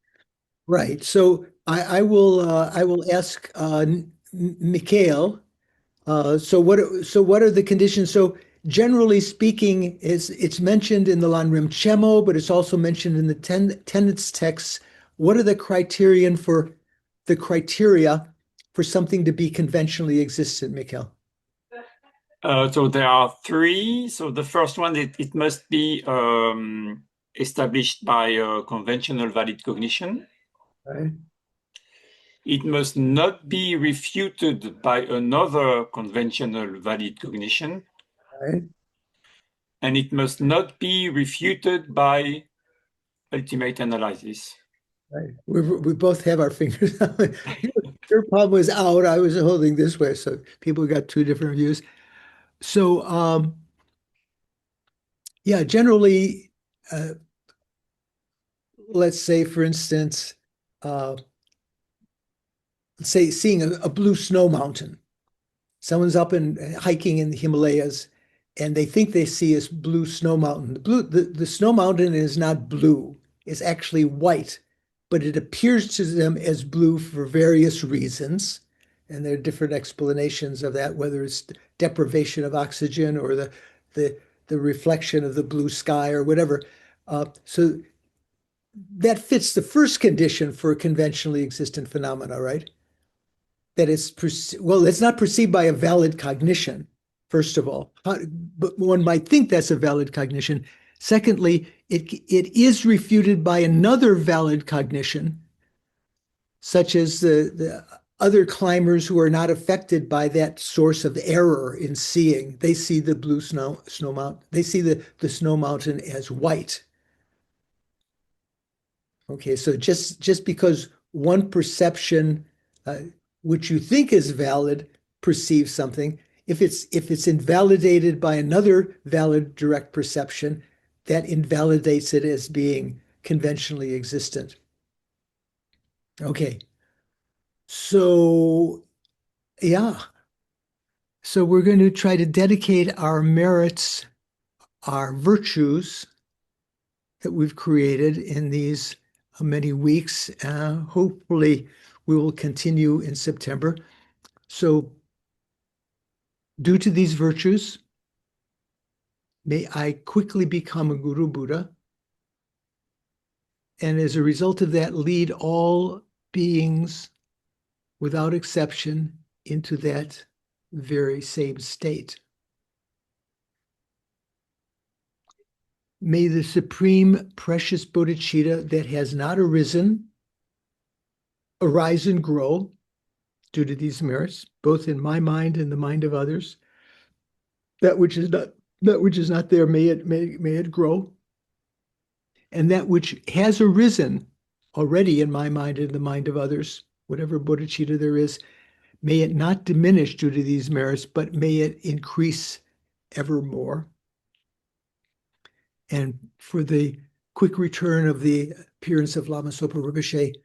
Right. So I will ask Mikhail. So what are the conditions? So generally speaking, it's mentioned in the Lanrim Chemo, but it's also mentioned in the tenets texts. What are the criteria for something to be conventionally existent, Mikhail? So there are three. So the first one, it must be established by conventional valid cognition. Right. It must not be refuted by another conventional valid cognition. Right. And it must not be refuted by ultimate analysis. Right. We both have our fingers. Your palm was out. I was holding this way. So people got two different views. So yeah, generally, let's say, for instance, say seeing a blue snow mountain. Someone's up and hiking in the Himalayas, and they think they see this blue snow mountain. The snow mountain is not blue; it's actually white, but it appears to them as blue for various reasons, and there are different explanations of that, whether it's deprivation of oxygen or the reflection of the blue sky or whatever. So that fits the first condition for a conventionally existent phenomena, right? That it's well, it's not perceived by a valid cognition, first of all. But one might think that's a valid cognition. Secondly, it is refuted by another valid cognition, such as the other climbers who are not affected by that source of error in seeing. They see the blue snow mountain. They see the snow mountain as white. Okay, so just because one perception, which you think is valid, perceives something, if it's invalidated by another valid direct perception, that invalidates it as being conventionally existent. Okay, so yeah, so we're going to try to dedicate our merits, our virtues that we've created in these many weeks. Hopefully, we will continue in September. So, due to these virtues, may I quickly become a Guru Buddha, and as a result of that, lead all beings without exception into that very same state. May the supreme precious bodhicitta that has not arisen arise and grow due to these merits, both in my mind and the mind of others. That which is not there, may it grow. And that which has arisen already in my mind and the mind of others, whatever bodhicitta there is, may it not diminish due to these merits, but may it increase evermore. And for the quick return of the appearance of Lama Zopa Rinpoche,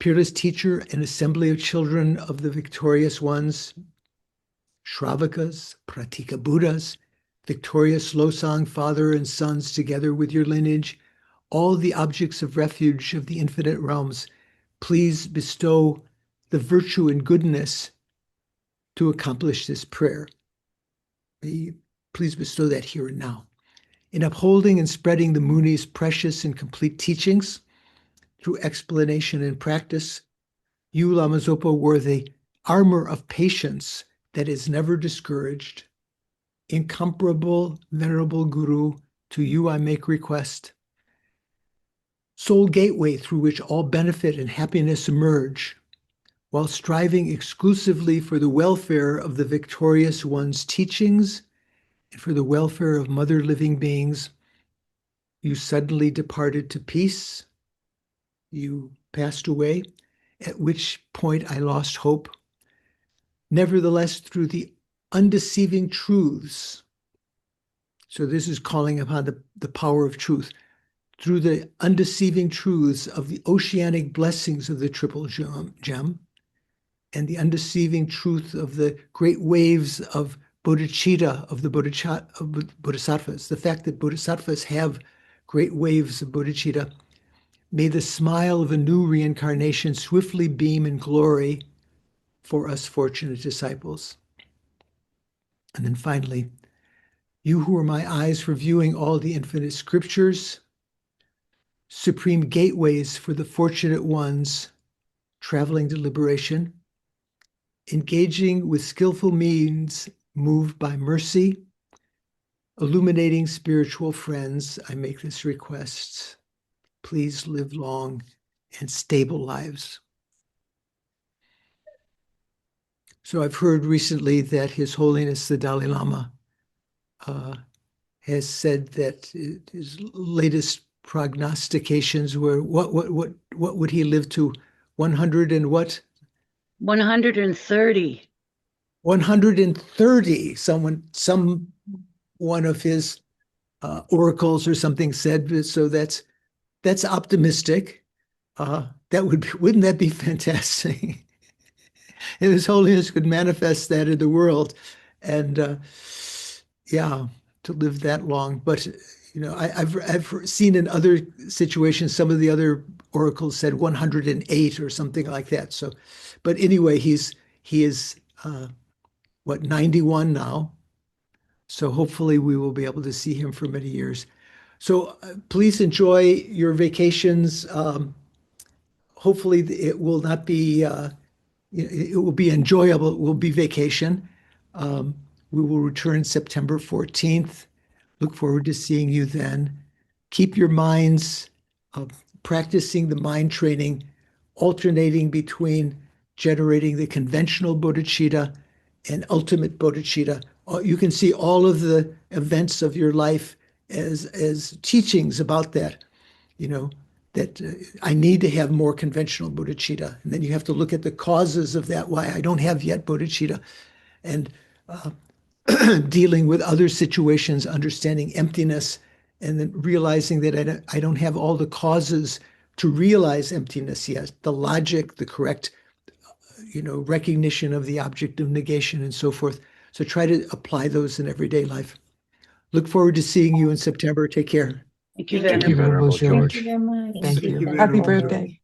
peerless teacher and assembly of children of the victorious ones, Shravakas, Pratika Buddhas, victorious Losang father and sons together with your lineage, all the objects of refuge of the infinite realms, please bestow the virtue and goodness to accomplish this prayer. Please bestow that here and now. In upholding and spreading the Muni's precious and complete teachings through explanation and practice, you, Lama Zopa, wore the armor of patience that is never discouraged. Incomparable, venerable Guru, to you I make request. Sole gateway through which all benefit and happiness emerge, while striving exclusively for the welfare of the victorious one's teachings and for the welfare of mother living beings, you suddenly departed to peace. You passed away, at which point I lost hope. Nevertheless, through the undeceiving truths. So this is calling upon the power of truth. Through the undeceiving truths of the oceanic blessings of the triple gem and the undeceiving truth of the great waves of bodhicitta, of the bodhisattvas, the fact that bodhisattvas have great waves of bodhicitta, may the smile of a new reincarnation swiftly beam in glory for us fortunate disciples. And then finally, you who are my eyes for viewing all the infinite scriptures, supreme gateways for the fortunate ones traveling to liberation, engaging with skillful means moved by mercy, illuminating spiritual friends, I make this request. Please live long and stable lives. So I've heard recently that His Holiness the Dalai Lama has said that his latest prognostications were what would he live to? 100 and what? 130. 130. Some one of his oracles or something said. So that's optimistic. Wouldn't that be fantastic? And His Holiness could manifest that in the world, and to live that long. But I've seen in other situations, some of the other oracles said 108 or something like that. So, but anyway, he is 91 now. So hopefully we will be able to see him for many years. So please enjoy your vacations. Hopefully it will not be, it will be enjoyable. It will be vacation. We will return September 14th. Look forward to seeing you then. Keep your minds practicing the mind training, alternating between generating the conventional bodhicitta and ultimate bodhicitta. You can see all of the events of your life as teachings about that, that I need to have more conventional bodhicitta. And then you have to look at the causes of that, why I don't have yet bodhicitta. And dealing with other situations, understanding emptiness, and then realizing that I don't have all the causes to realize emptiness yet, the logic, the correct, recognition of the object of negation and so forth. So try to apply those in everyday life. Look forward to seeing you in September. Take care. Thank you Thank you, Venerable George. Thank you very much. Thank Thank you. you, Happy Venerable birthday.